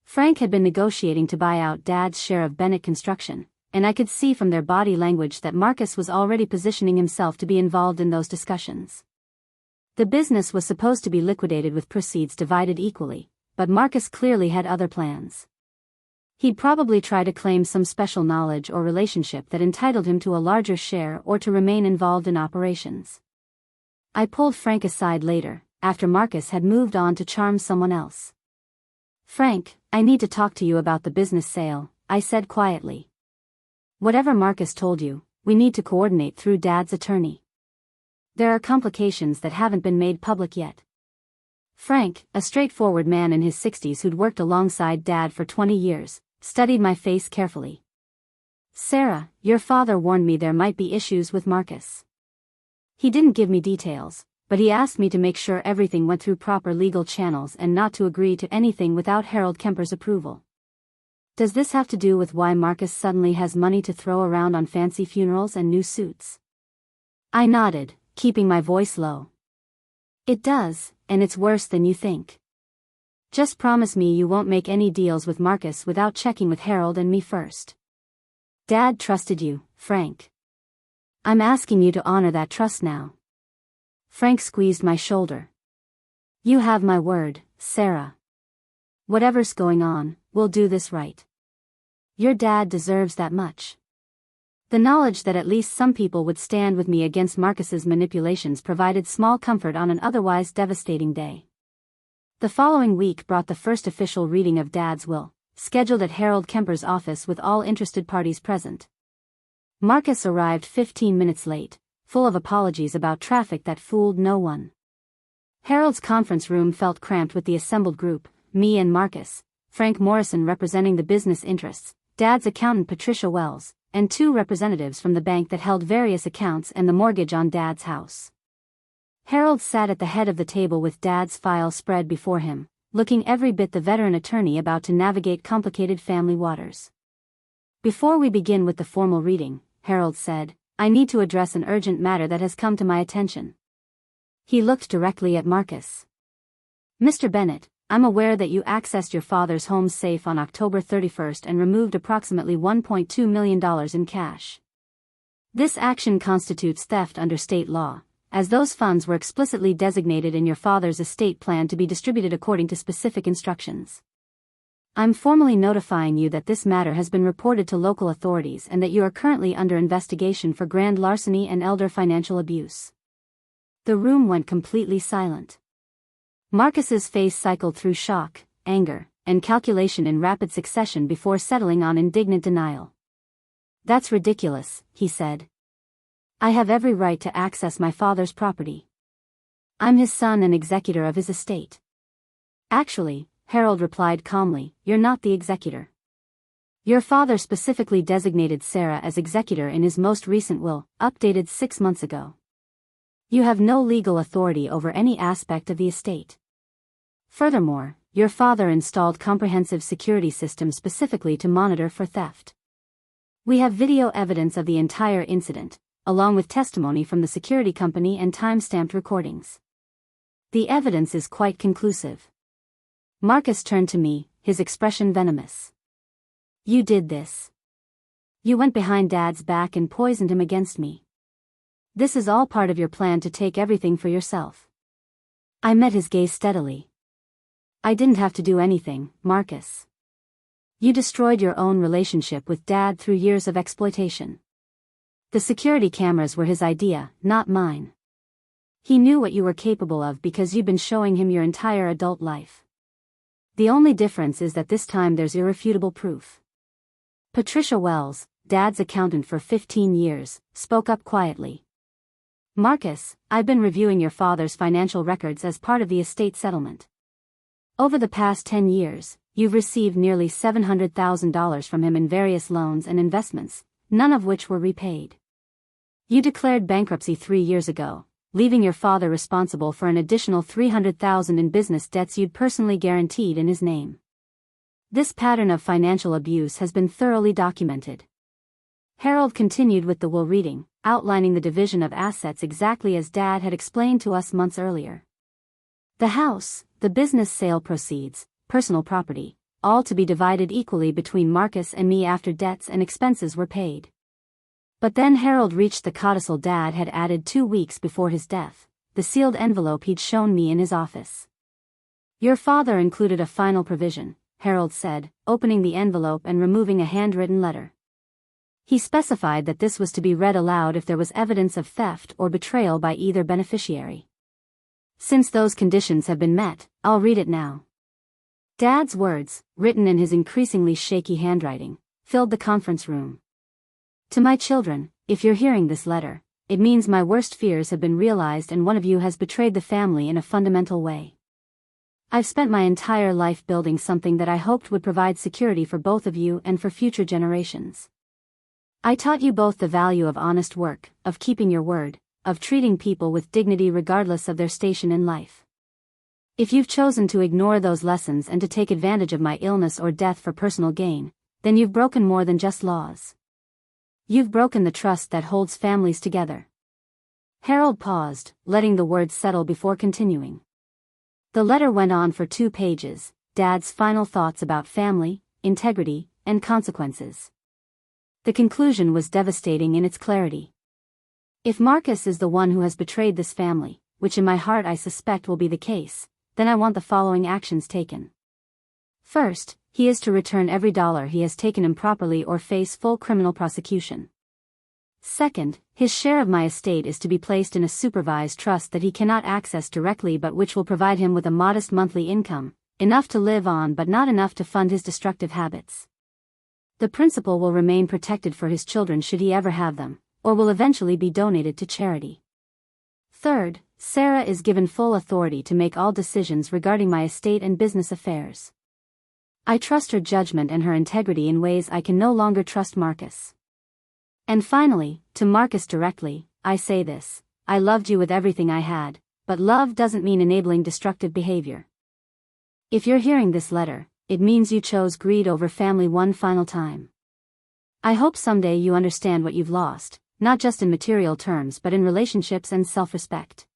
Frank had been negotiating to buy out Dad's share of Bennett Construction, and I could see from their body language that Marcus was already positioning himself to be involved in those discussions. The business was supposed to be liquidated with proceeds divided equally, but Marcus clearly had other plans. He'd probably try to claim some special knowledge or relationship that entitled him to a larger share or to remain involved in operations. I pulled Frank aside later, after Marcus had moved on to charm someone else. "Frank, I need to talk to you about the business sale," I said quietly. "Whatever Marcus told you, we need to coordinate through Dad's attorney. There are complications that haven't been made public yet." Frank, a straightforward man in his 60s who'd worked alongside Dad for 20 years, studied my face carefully. "Sarah, your father warned me there might be issues with Marcus. He didn't give me details, but he asked me to make sure everything went through proper legal channels and not to agree to anything without Harold Kemper's approval. Does this have to do with why Marcus suddenly has money to throw around on fancy funerals and new suits?" I nodded, keeping my voice low. "It does, and it's worse than you think. Just promise me you won't make any deals with Marcus without checking with Harold and me first. Dad trusted you, Frank. I'm asking you to honor that trust now." Frank squeezed my shoulder. "You have my word, Sarah. Whatever's going on, we'll do this right. Your dad deserves that much." The knowledge that at least some people would stand with me against Marcus's manipulations provided small comfort on an otherwise devastating day. The following week brought the first official reading of Dad's will, scheduled at Harold Kemper's office with all interested parties present. Marcus arrived 15 minutes late, full of apologies about traffic that fooled no one. Harold's conference room felt cramped with the assembled group, me and Marcus, Frank Morrison representing the business interests, Dad's accountant Patricia Wells, and two representatives from the bank that held various accounts and the mortgage on Dad's house. Harold sat at the head of the table with Dad's file spread before him, looking every bit the veteran attorney about to navigate complicated family waters. "Before we begin with the formal reading," Harold said, "I need to address an urgent matter that has come to my attention." He looked directly at Marcus. "Mr. Bennett, I'm aware that you accessed your father's home safe on October 31st and removed approximately $1.2 million in cash. This action constitutes theft under state law, as those funds were explicitly designated in your father's estate plan to be distributed according to specific instructions. I'm formally notifying you that this matter has been reported to local authorities and that you are currently under investigation for grand larceny and elder financial abuse." The room went completely silent. Marcus's face cycled through shock, anger, and calculation in rapid succession before settling on indignant denial. "That's ridiculous," he said. "I have every right to access my father's property. I'm his son and executor of his estate." "Actually," Harold replied calmly, "you're not the executor. Your father specifically designated Sarah as executor in his most recent will, updated 6 months ago. You have no legal authority over any aspect of the estate. Furthermore, your father installed comprehensive security systems specifically to monitor for theft. We have video evidence of the entire incident, along with testimony from the security company and time-stamped recordings. The evidence is quite conclusive." Marcus turned to me, his expression venomous. "You did this. You went behind Dad's back and poisoned him against me. This is all part of your plan to take everything for yourself." I met his gaze steadily. "I didn't have to do anything, Marcus. You destroyed your own relationship with Dad through years of exploitation. The security cameras were his idea, not mine. He knew what you were capable of because you've been showing him your entire adult life. The only difference is that this time there's irrefutable proof." Patricia Wells, Dad's accountant for 15 years, spoke up quietly. "Marcus, I've been reviewing your father's financial records as part of the estate settlement. Over the past 10 years, you've received nearly $700,000 from him in various loans and investments, none of which were repaid. You declared bankruptcy 3 years ago, leaving your father responsible for an additional $300,000 in business debts you'd personally guaranteed in his name. This pattern of financial abuse has been thoroughly documented." Harold continued with the will reading, outlining the division of assets exactly as Dad had explained to us months earlier. The house, the business sale proceeds, personal property, all to be divided equally between Marcus and me after debts and expenses were paid. But then Harold reached the codicil Dad had added 2 weeks before his death, the sealed envelope he'd shown me in his office. "Your father included a final provision," Harold said, opening the envelope and removing a handwritten letter. "He specified that this was to be read aloud if there was evidence of theft or betrayal by either beneficiary. Since those conditions have been met, I'll read it now." Dad's words, written in his increasingly shaky handwriting, filled the conference room. "To my children, if you're hearing this letter, it means my worst fears have been realized and one of you has betrayed the family in a fundamental way. I've spent my entire life building something that I hoped would provide security for both of you and for future generations. I taught you both the value of honest work, of keeping your word, of treating people with dignity regardless of their station in life. If you've chosen to ignore those lessons and to take advantage of my illness or death for personal gain, then you've broken more than just laws. You've broken the trust that holds families together." Harold paused, letting the words settle before continuing. The letter went on for 2 pages, Dad's final thoughts about family, integrity, and consequences. The conclusion was devastating in its clarity. "If Marcus is the one who has betrayed this family, which in my heart I suspect will be the case, then I want the following actions taken. First, he is to return every dollar he has taken improperly or face full criminal prosecution. Second, his share of my estate is to be placed in a supervised trust that he cannot access directly but which will provide him with a modest monthly income, enough to live on but not enough to fund his destructive habits. The principal will remain protected for his children should he ever have them, or will eventually be donated to charity. Third, Sarah is given full authority to make all decisions regarding my estate and business affairs. I trust her judgment and her integrity in ways I can no longer trust Marcus. And finally, to Marcus directly, I say this: I loved you with everything I had, but love doesn't mean enabling destructive behavior. If you're hearing this letter, it means you chose greed over family one final time. I hope someday you understand what you've lost, not just in material terms but in relationships and self-respect.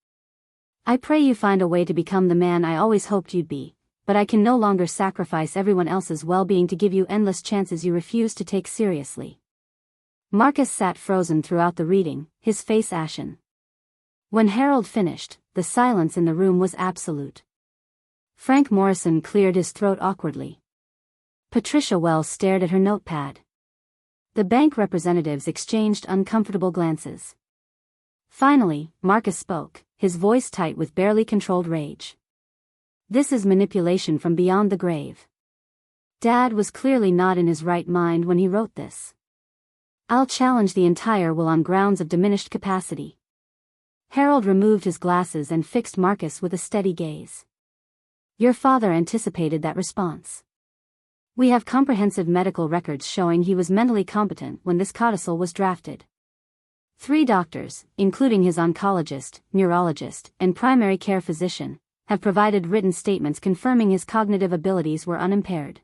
I pray you find a way to become the man I always hoped you'd be, but I can no longer sacrifice everyone else's well-being to give you endless chances you refuse to take seriously." Marcus sat frozen throughout the reading, his face ashen. When Harold finished, the silence in the room was absolute. Frank Morrison cleared his throat awkwardly. Patricia Wells stared at her notepad. The bank representatives exchanged uncomfortable glances. Finally, Marcus spoke, his voice tight with barely controlled rage. "This is manipulation from beyond the grave. Dad was clearly not in his right mind when he wrote this. I'll challenge the entire will on grounds of diminished capacity." Harold removed his glasses and fixed Marcus with a steady gaze. "Your father anticipated that response. We have comprehensive medical records showing he was mentally competent when this codicil was drafted. 3 doctors, including his oncologist, neurologist, and primary care physician, have provided written statements confirming his cognitive abilities were unimpaired.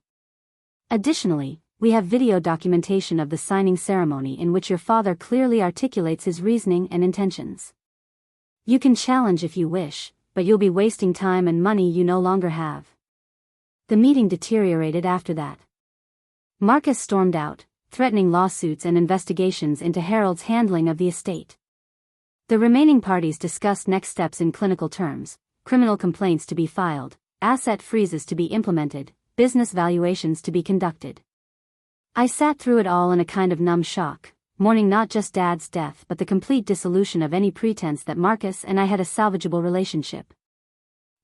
Additionally, we have video documentation of the signing ceremony in which your father clearly articulates his reasoning and intentions. You can challenge if you wish, but you'll be wasting time and money you no longer have." The meeting deteriorated after that. Marcus stormed out, threatening lawsuits and investigations into Harold's handling of the estate. The remaining parties discussed next steps in clinical terms: criminal complaints to be filed, asset freezes to be implemented, business valuations to be conducted. I sat through it all in a kind of numb shock, mourning not just Dad's death but the complete dissolution of any pretense that Marcus and I had a salvageable relationship.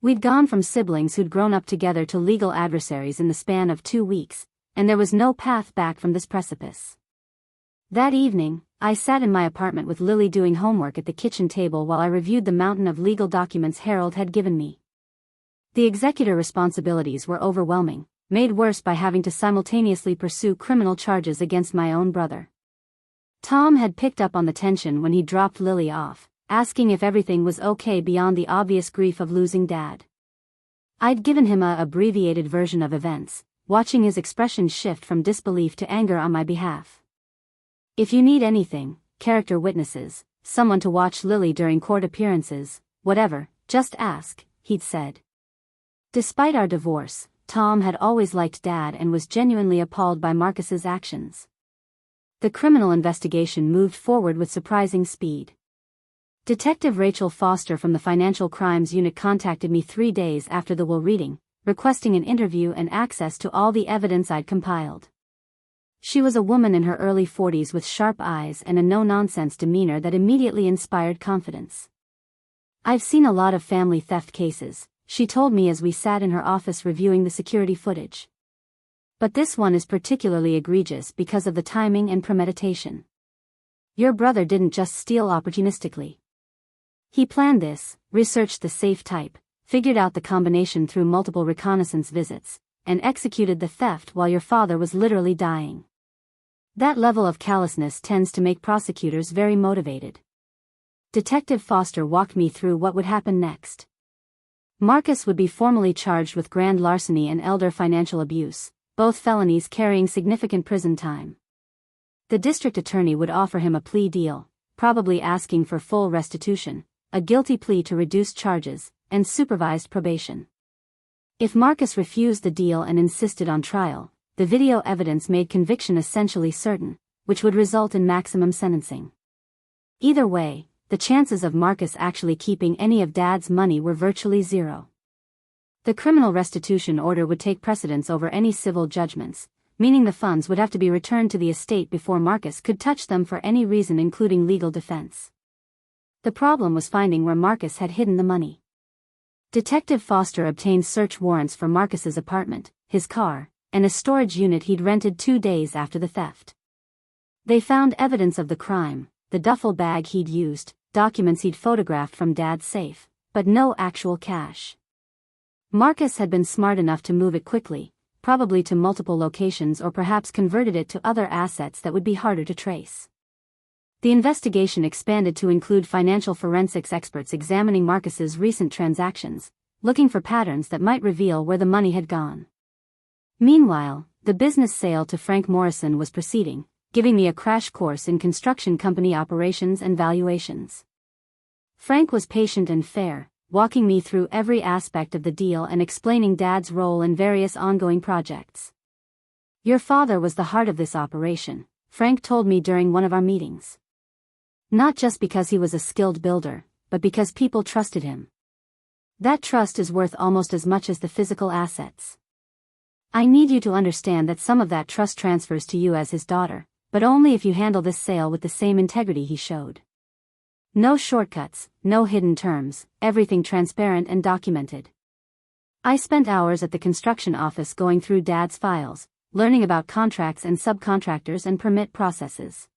We'd gone from siblings who'd grown up together to legal adversaries in the span of 2 weeks, and there was no path back from this precipice. That evening, I sat in my apartment with Lily doing homework at the kitchen table while I reviewed the mountain of legal documents Harold had given me. The executor responsibilities were overwhelming, made worse by having to simultaneously pursue criminal charges against my own brother. Tom had picked up on the tension when he dropped Lily off, asking if everything was okay beyond the obvious grief of losing Dad. I'd given him a abbreviated version of events, watching his expression shift from disbelief to anger on my behalf. "If you need anything, character witnesses, someone to watch Lily during court appearances, whatever, just ask," he'd said. Despite our divorce, Tom had always liked Dad and was genuinely appalled by Marcus's actions. The criminal investigation moved forward with surprising speed. Detective Rachel Foster from the Financial Crimes Unit contacted me 3 days after the will reading, requesting an interview and access to all the evidence I'd compiled. She was a woman in her early 40s with sharp eyes and a no-nonsense demeanor that immediately inspired confidence. "I've seen a lot of family theft cases," she told me as we sat in her office reviewing the security footage. "But this one is particularly egregious because of the timing and premeditation. Your brother didn't just steal opportunistically. He planned this, researched the safe type, figured out the combination through multiple reconnaissance visits, and executed the theft while your father was literally dying. That level of callousness tends to make prosecutors very motivated." Detective Foster walked me through what would happen next. Marcus would be formally charged with grand larceny and elder financial abuse, both felonies carrying significant prison time. The district attorney would offer him a plea deal, probably asking for full restitution, a guilty plea to reduce charges, and supervised probation. If Marcus refused the deal and insisted on trial, the video evidence made conviction essentially certain, which would result in maximum sentencing. Either way, the chances of Marcus actually keeping any of Dad's money were virtually zero. The criminal restitution order would take precedence over any civil judgments, meaning the funds would have to be returned to the estate before Marcus could touch them for any reason including legal defense. The problem was finding where Marcus had hidden the money. Detective Foster obtained search warrants for Marcus's apartment, his car, and a storage unit he'd rented 2 days after the theft. They found evidence of the crime, the duffel bag he'd used, documents he'd photographed from Dad's safe, but no actual cash. Marcus had been smart enough to move it quickly, probably to multiple locations or perhaps converted it to other assets that would be harder to trace. The investigation expanded to include financial forensics experts examining Marcus's recent transactions, looking for patterns that might reveal where the money had gone. Meanwhile, the business sale to Frank Morrison was proceeding, giving me a crash course in construction company operations and valuations. Frank was patient and fair, walking me through every aspect of the deal and explaining Dad's role in various ongoing projects. "Your father was the heart of this operation," Frank told me during one of our meetings. "Not just because he was a skilled builder, but because people trusted him. That trust is worth almost as much as the physical assets. I need you to understand that some of that trust transfers to you as his daughter, but only if you handle this sale with the same integrity he showed. No shortcuts, no hidden terms, everything transparent and documented. I spent hours at the construction office going through Dad's files, learning about contracts and subcontractors and permit processes.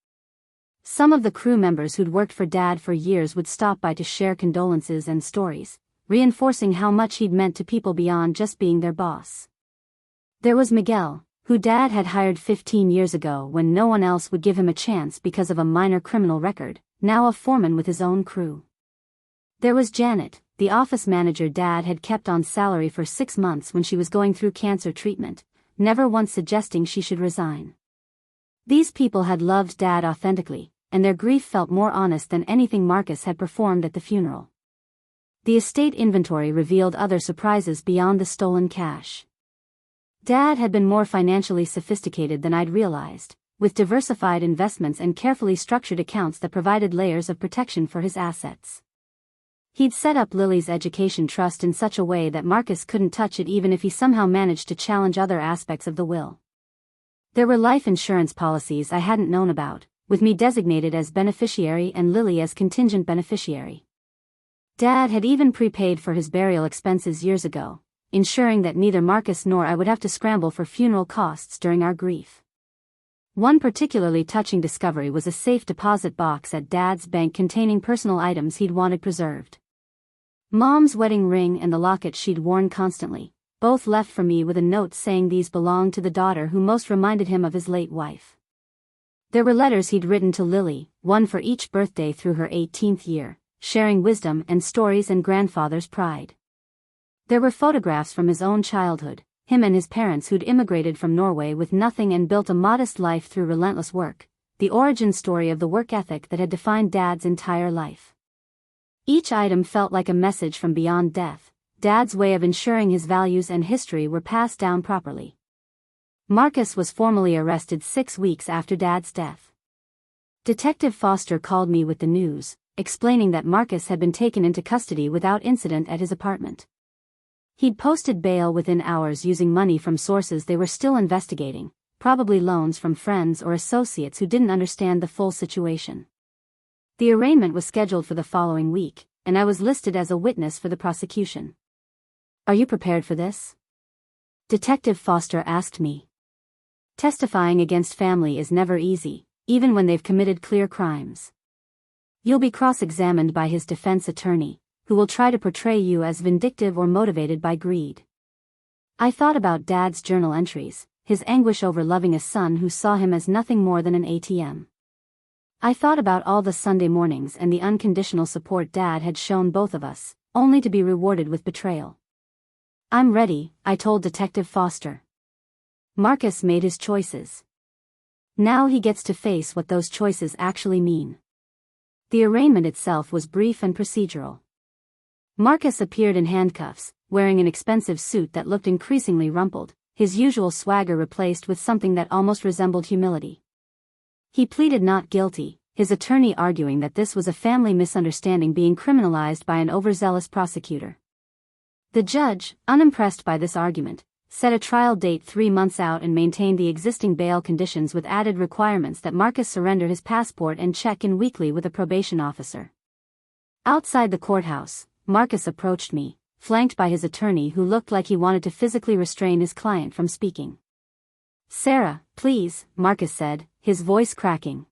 Some of the crew members who'd worked for Dad for years would stop by to share condolences and stories, reinforcing how much he'd meant to people beyond just being their boss. There was Miguel, who Dad had hired 15 years ago when no one else would give him a chance because of a minor criminal record, now a foreman with his own crew. There was Janet, the office manager Dad had kept on salary for 6 months when she was going through cancer treatment, never once suggesting she should resign. These people had loved Dad authentically, and their grief felt more honest than anything Marcus had performed at the funeral. The estate inventory revealed other surprises beyond the stolen cash. Dad had been more financially sophisticated than I'd realized, with diversified investments and carefully structured accounts that provided layers of protection for his assets. He'd set up Lily's education trust in such a way that Marcus couldn't touch it even if he somehow managed to challenge other aspects of the will. There were life insurance policies I hadn't known about, with me designated as beneficiary and Lily as contingent beneficiary. Dad had even prepaid for his burial expenses years ago, ensuring that neither Marcus nor I would have to scramble for funeral costs during our grief. One particularly touching discovery was a safe deposit box at Dad's bank containing personal items he'd wanted preserved. Mom's wedding ring and the locket she'd worn constantly, both left for me with a note saying these belonged to the daughter who most reminded him of his late wife. There were letters he'd written to Lily, one for each birthday through her 18th year, sharing wisdom and stories and grandfather's pride. There were photographs from his own childhood, him and his parents who'd immigrated from Norway with nothing and built a modest life through relentless work, the origin story of the work ethic that had defined Dad's entire life. Each item felt like a message from beyond death, Dad's way of ensuring his values and history were passed down properly. Marcus was formally arrested 6 weeks after Dad's death. Detective Foster called me with the news, explaining that Marcus had been taken into custody without incident at his apartment. He'd posted bail within hours using money from sources they were still investigating, probably loans from friends or associates who didn't understand the full situation. The arraignment was scheduled for the following week, and I was listed as a witness for the prosecution. "Are you prepared for this?" Detective Foster asked me. Testifying against family is never easy, even when they've committed clear crimes. You'll be cross-examined by his defense attorney, who will try to portray you as vindictive or motivated by greed. I thought about Dad's journal entries, his anguish over loving a son who saw him as nothing more than an ATM. I thought about all the Sunday mornings and the unconditional support Dad had shown both of us, only to be rewarded with betrayal. "I'm ready," I told Detective Foster. Marcus made his choices. Now he gets to face what those choices actually mean. The arraignment itself was brief and procedural. Marcus appeared in handcuffs, wearing an expensive suit that looked increasingly rumpled, his usual swagger replaced with something that almost resembled humility. He pleaded not guilty, his attorney arguing that this was a family misunderstanding being criminalized by an overzealous prosecutor. The judge, unimpressed by this argument, set a trial date 3 months out and maintained the existing bail conditions with added requirements that Marcus surrender his passport and check in weekly with a probation officer. Outside the courthouse, Marcus approached me, flanked by his attorney who looked like he wanted to physically restrain his client from speaking. "Sarah, please," Marcus said, his voice cracking.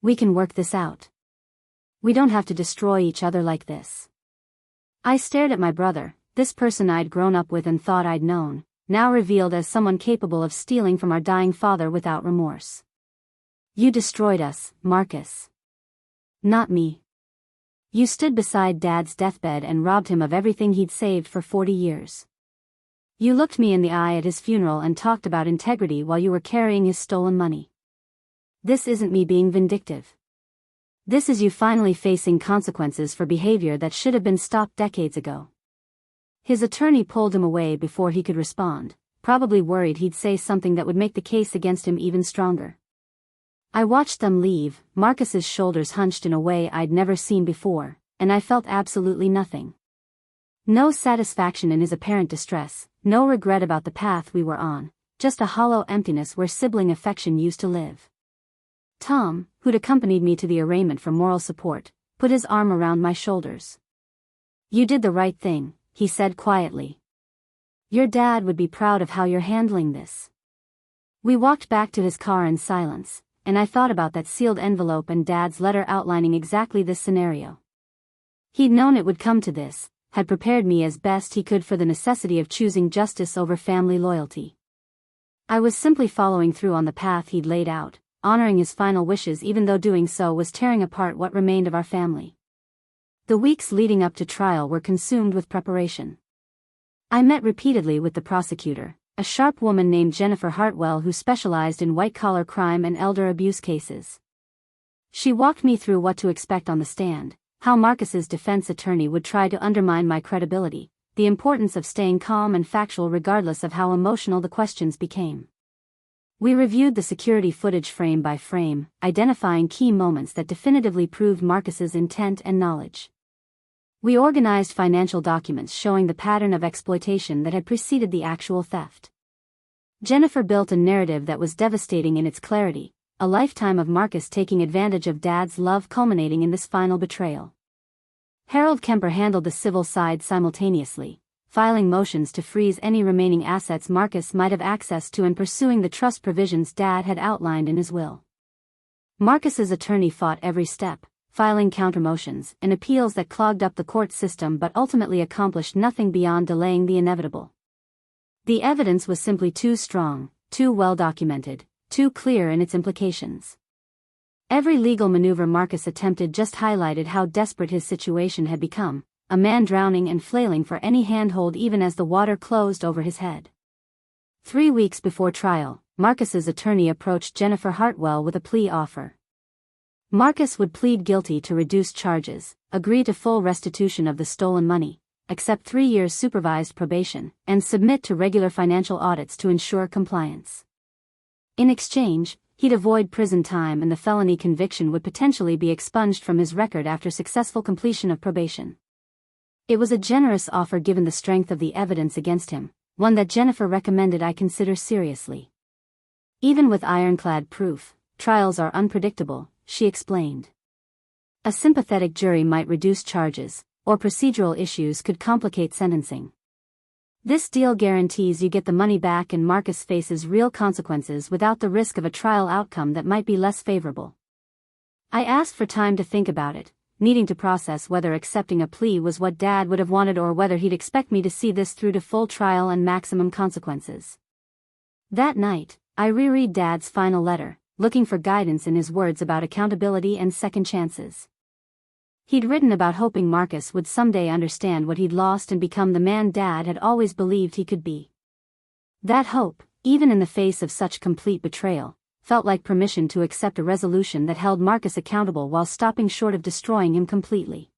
"We can work this out. We don't have to destroy each other like this." I stared at my brother, this person I'd grown up with and thought I'd known, now revealed as someone capable of stealing from our dying father without remorse. "You destroyed us, Marcus." "Not me. You stood beside Dad's deathbed and robbed him of everything he'd saved for 40 years. You looked me in the eye at his funeral and talked about integrity while you were carrying his stolen money. This isn't me being vindictive. This is you finally facing consequences for behavior that should have been stopped decades ago." His attorney pulled him away before he could respond, probably worried he'd say something that would make the case against him even stronger. I watched them leave, Marcus's shoulders hunched in a way I'd never seen before, and I felt absolutely nothing. No satisfaction in his apparent distress, no regret about the path we were on, just a hollow emptiness where sibling affection used to live. Tom, who'd accompanied me to the arraignment for moral support, put his arm around my shoulders. "You did the right thing," he said quietly. "Your dad would be proud of how you're handling this." We walked back to his car in silence, and I thought about that sealed envelope and Dad's letter outlining exactly this scenario. He'd known it would come to this, had prepared me as best he could for the necessity of choosing justice over family loyalty. I was simply following through on the path he'd laid out, honoring his final wishes even though doing so was tearing apart what remained of our family. The weeks leading up to trial were consumed with preparation. I met repeatedly with the prosecutor, a sharp woman named Jennifer Hartwell who specialized in white-collar crime and elder abuse cases. She walked me through what to expect on the stand, how Marcus's defense attorney would try to undermine my credibility, the importance of staying calm and factual regardless of how emotional the questions became. We reviewed the security footage frame by frame, identifying key moments that definitively proved Marcus's intent and knowledge. We organized financial documents showing the pattern of exploitation that had preceded the actual theft. Jennifer built a narrative that was devastating in its clarity, a lifetime of Marcus taking advantage of Dad's love culminating in this final betrayal. Harold Kemper handled the civil side simultaneously, filing motions to freeze any remaining assets Marcus might have access to and pursuing the trust provisions Dad had outlined in his will. Marcus's attorney fought every step, filing countermotions and appeals that clogged up the court system but ultimately accomplished nothing beyond delaying the inevitable. The evidence was simply too strong, too well documented, too clear in its implications. Every legal maneuver Marcus attempted just highlighted how desperate his situation had become, a man drowning and flailing for any handhold even as the water closed over his head. 3 weeks before trial, Marcus's attorney approached Jennifer Hartwell with a plea offer. Marcus would plead guilty to reduced charges, agree to full restitution of the stolen money, accept 3 years supervised probation, and submit to regular financial audits to ensure compliance. In exchange, he'd avoid prison time and the felony conviction would potentially be expunged from his record after successful completion of probation. It was a generous offer given the strength of the evidence against him, one that Jennifer recommended I consider seriously. Even with ironclad proof, trials are unpredictable, she explained. A sympathetic jury might reduce charges, or procedural issues could complicate sentencing. This deal guarantees you get the money back and Marcus faces real consequences without the risk of a trial outcome that might be less favorable. I asked for time to think about it, needing to process whether accepting a plea was what Dad would have wanted or whether he'd expect me to see this through to full trial and maximum consequences. That night, I reread Dad's final letter, looking for guidance in his words about accountability and second chances. He'd written about hoping Marcus would someday understand what he'd lost and become the man Dad had always believed he could be. That hope, even in the face of such complete betrayal, felt like permission to accept a resolution that held Marcus accountable while stopping short of destroying him completely.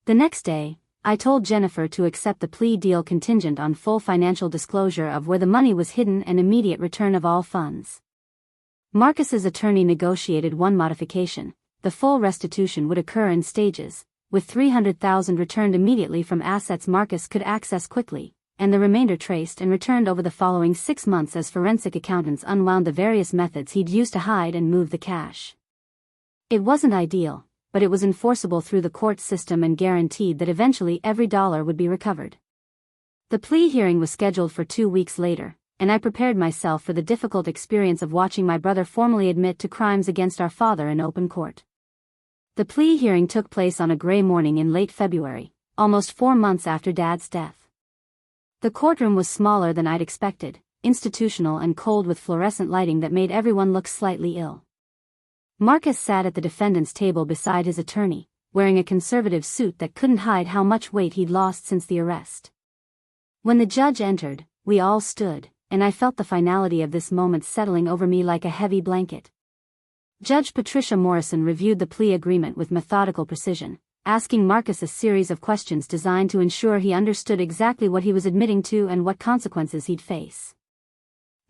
The next day, I told Jennifer to accept the plea deal contingent on full financial disclosure of where the money was hidden and immediate return of all funds. Marcus's attorney negotiated one modification: the full restitution would occur in stages, with $300,000 returned immediately from assets Marcus could access quickly, and the remainder traced and returned over the following 6 months as forensic accountants unwound the various methods he'd used to hide and move the cash. It wasn't ideal, but it was enforceable through the court system and guaranteed that eventually every dollar would be recovered. The plea hearing was scheduled for 2 weeks later, and I prepared myself for the difficult experience of watching my brother formally admit to crimes against our father in open court. The plea hearing took place on a gray morning in late February, almost 4 months after Dad's death. The courtroom was smaller than I'd expected, institutional and cold with fluorescent lighting that made everyone look slightly ill. Marcus sat at the defendant's table beside his attorney, wearing a conservative suit that couldn't hide how much weight he'd lost since the arrest. When the judge entered, we all stood, and I felt the finality of this moment settling over me like a heavy blanket. Judge Patricia Morrison reviewed the plea agreement with methodical precision, asking Marcus a series of questions designed to ensure he understood exactly what he was admitting to and what consequences he'd face.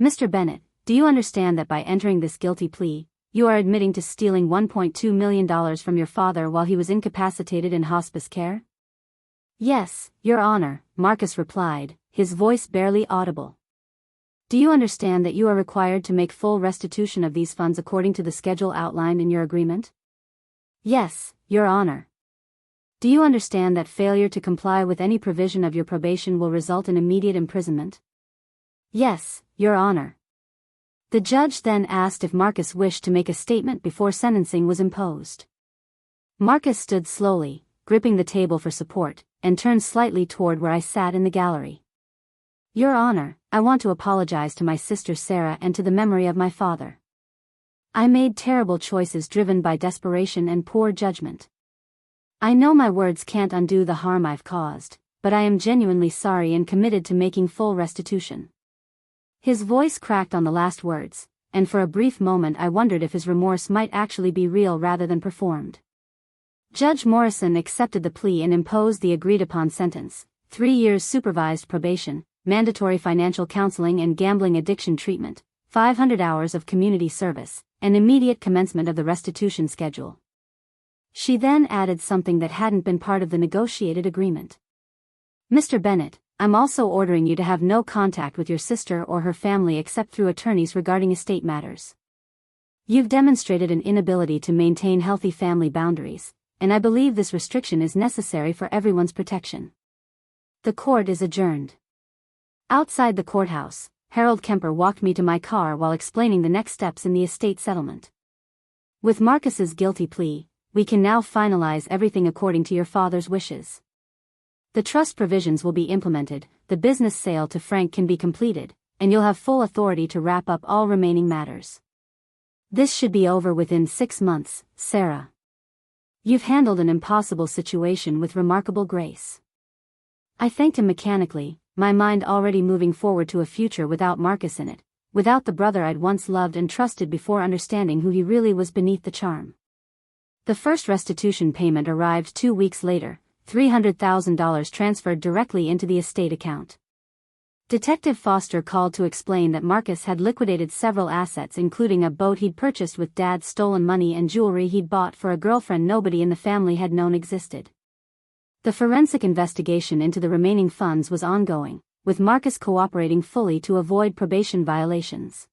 "Mr. Bennett, do you understand that by entering this guilty plea, You are admitting to stealing $1.2 million from your father while he was incapacitated in hospice care? Yes, Your Honor, Marcus replied, his voice barely audible. Do you understand that you are required to make full restitution of these funds according to the schedule outlined in your agreement? Yes, Your Honor. Do you understand that failure to comply with any provision of your probation will result in immediate imprisonment? Yes, Your Honor. The judge then asked if Marcus wished to make a statement before sentencing was imposed. Marcus stood slowly, gripping the table for support, and turned slightly toward where I sat in the gallery. Your Honor, I want to apologize to my sister Sarah and to the memory of my father. I made terrible choices driven by desperation and poor judgment. I know my words can't undo the harm I've caused, but I am genuinely sorry and committed to making full restitution. His voice cracked on the last words, and for a brief moment I wondered if his remorse might actually be real rather than performed. Judge Morrison accepted the plea and imposed the agreed-upon sentence: 3 years supervised probation, mandatory financial counseling and gambling addiction treatment, 500 hours of community service, and immediate commencement of the restitution schedule. She then added something that hadn't been part of the negotiated agreement. Mr. Bennett, I'm also ordering you to have no contact with your sister or her family except through attorneys regarding estate matters. You've demonstrated an inability to maintain healthy family boundaries, and I believe this restriction is necessary for everyone's protection. The court is adjourned. Outside the courthouse, Harold Kemper walked me to my car while explaining the next steps in the estate settlement. With Marcus's guilty plea, we can now finalize everything according to your father's wishes. The trust provisions will be implemented, the business sale to Frank can be completed, and you'll have full authority to wrap up all remaining matters. This should be over within 6 months, Sarah. You've handled an impossible situation with remarkable grace. I thanked him mechanically, my mind already moving forward to a future without Marcus in it, without the brother I'd once loved and trusted before understanding who he really was beneath the charm. The first restitution payment arrived 2 weeks later, $300,000 transferred directly into the estate account. Detective Foster called to explain that Marcus had liquidated several assets including a boat he'd purchased with Dad's stolen money and jewelry he'd bought for a girlfriend nobody in the family had known existed. The forensic investigation into the remaining funds was ongoing, with Marcus cooperating fully to avoid probation violations.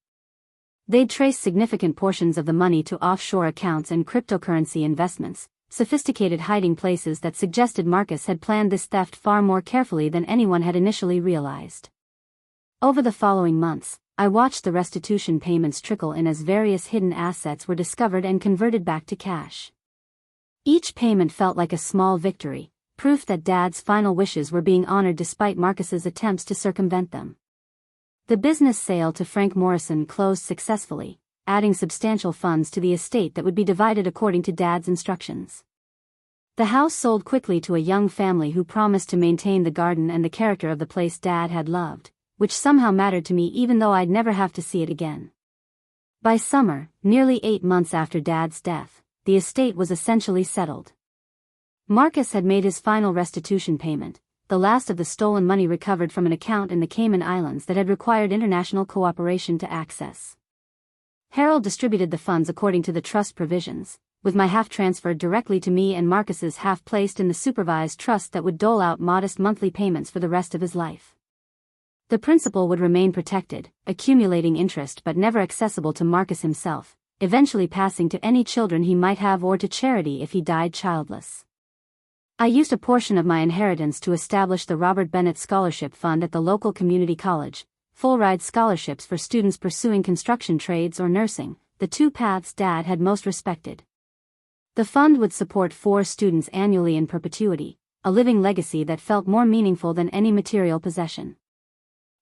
They'd traced significant portions of the money to offshore accounts and cryptocurrency investments, sophisticated hiding places that suggested Marcus had planned this theft far more carefully than anyone had initially realized. Over the following months, I watched the restitution payments trickle in as various hidden assets were discovered and converted back to cash. Each payment felt like a small victory, proof that Dad's final wishes were being honored despite Marcus's attempts to circumvent them. The business sale to Frank Morrison closed successfully, adding substantial funds to the estate that would be divided according to Dad's instructions. The house sold quickly to a young family who promised to maintain the garden and the character of the place Dad had loved, which somehow mattered to me even though I'd never have to see it again. By summer, nearly 8 months after Dad's death, the estate was essentially settled. Marcus had made his final restitution payment, the last of the stolen money recovered from an account in the Cayman Islands that had required international cooperation to access. Harold distributed the funds according to the trust provisions, with my half transferred directly to me and Marcus's half placed in the supervised trust that would dole out modest monthly payments for the rest of his life. The principal would remain protected, accumulating interest but never accessible to Marcus himself, eventually passing to any children he might have or to charity if he died childless. I used a portion of my inheritance to establish the Robert Bennett Scholarship Fund at the local community college, full-ride scholarships for students pursuing construction trades or nursing, the 2 paths Dad had most respected. The fund would support 4 students annually in perpetuity, a living legacy that felt more meaningful than any material possession.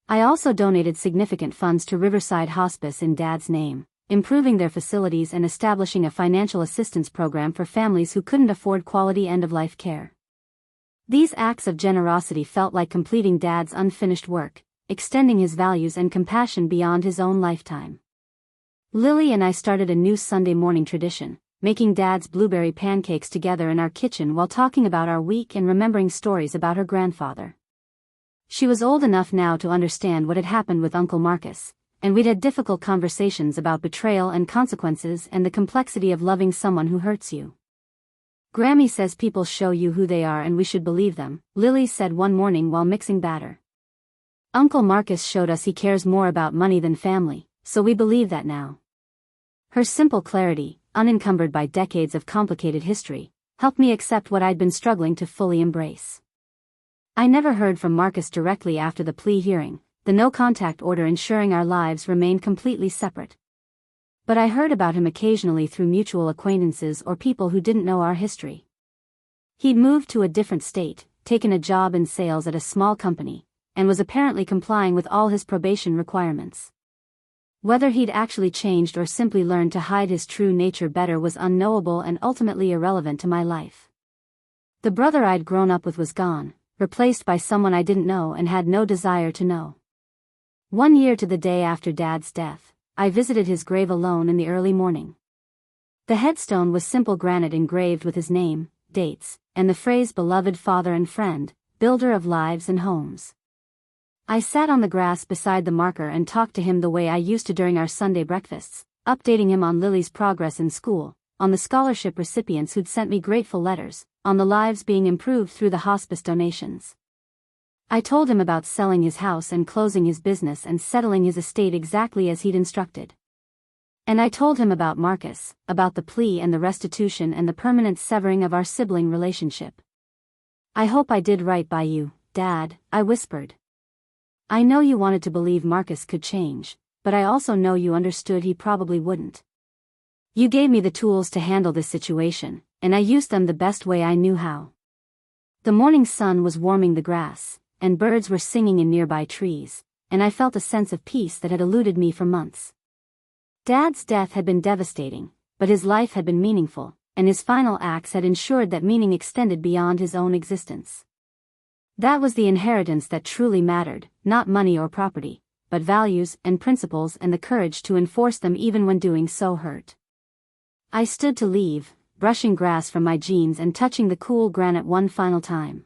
I also donated significant funds to Riverside Hospice in Dad's name, improving their facilities and establishing a financial assistance program for families who couldn't afford quality end-of-life care. These acts of generosity felt like completing Dad's unfinished work, extending his values and compassion beyond his own lifetime. Lily and I started a new Sunday morning tradition, making Dad's blueberry pancakes together in our kitchen while talking about our week and remembering stories about her grandfather. She was old enough now to understand what had happened with Uncle Marcus, and we'd had difficult conversations about betrayal and consequences and the complexity of loving someone who hurts you. "Grammy says people show you who they are and we should believe them," Lily said one morning while mixing batter. "Uncle Marcus showed us he cares more about money than family, so we believe that now." Her simple clarity, unencumbered by decades of complicated history, helped me accept what I'd been struggling to fully embrace. I never heard from Marcus directly after the plea hearing, the no-contact order ensuring our lives remained completely separate. But I heard about him occasionally through mutual acquaintances or people who didn't know our history. He'd moved to a different state, taken a job in sales at a small company, and was apparently complying with all his probation requirements. Whether he'd actually changed or simply learned to hide his true nature better was unknowable and ultimately irrelevant to my life. The brother I'd grown up with was gone, replaced by someone I didn't know and had no desire to know. 1 year to the day after Dad's death, I visited his grave alone in the early morning. The headstone was simple granite engraved with his name, dates, and the phrase "beloved father and friend, builder of lives and homes." I sat on the grass beside the marker and talked to him the way I used to during our Sunday breakfasts, updating him on Lily's progress in school, on the scholarship recipients who'd sent me grateful letters, on the lives being improved through the hospice donations. I told him about selling his house and closing his business and settling his estate exactly as he'd instructed. And I told him about Marcus, about the plea and the restitution and the permanent severing of our sibling relationship. "I hope I did right by you, Dad," I whispered. "I know you wanted to believe Marcus could change, but I also know you understood he probably wouldn't. You gave me the tools to handle this situation, and I used them the best way I knew how." The morning sun was warming the grass, and birds were singing in nearby trees, and I felt a sense of peace that had eluded me for months. Dad's death had been devastating, but his life had been meaningful, and his final acts had ensured that meaning extended beyond his own existence. That was the inheritance that truly mattered, not money or property, but values and principles and the courage to enforce them even when doing so hurt. I stood to leave, brushing grass from my jeans and touching the cool granite one final time.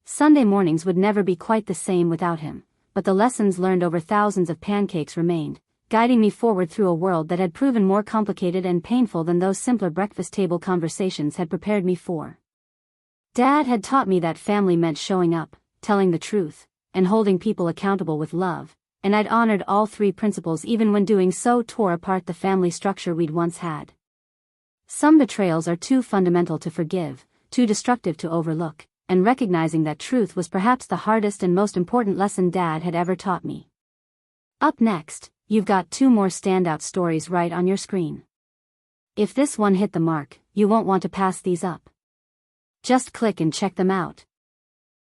Sunday mornings would never be quite the same without him, but the lessons learned over thousands of pancakes remained, guiding me forward through a world that had proven more complicated and painful than those simpler breakfast table conversations had prepared me for. Dad had taught me that family meant showing up, telling the truth, and holding people accountable with love, and I'd honored all three principles even when doing so tore apart the family structure we'd once had. Some betrayals are too fundamental to forgive, too destructive to overlook, and recognizing that truth was perhaps the hardest and most important lesson Dad had ever taught me. Up next, you've got 2 more standout stories right on your screen. If this one hit the mark, you won't want to pass these up. Just click and check them out.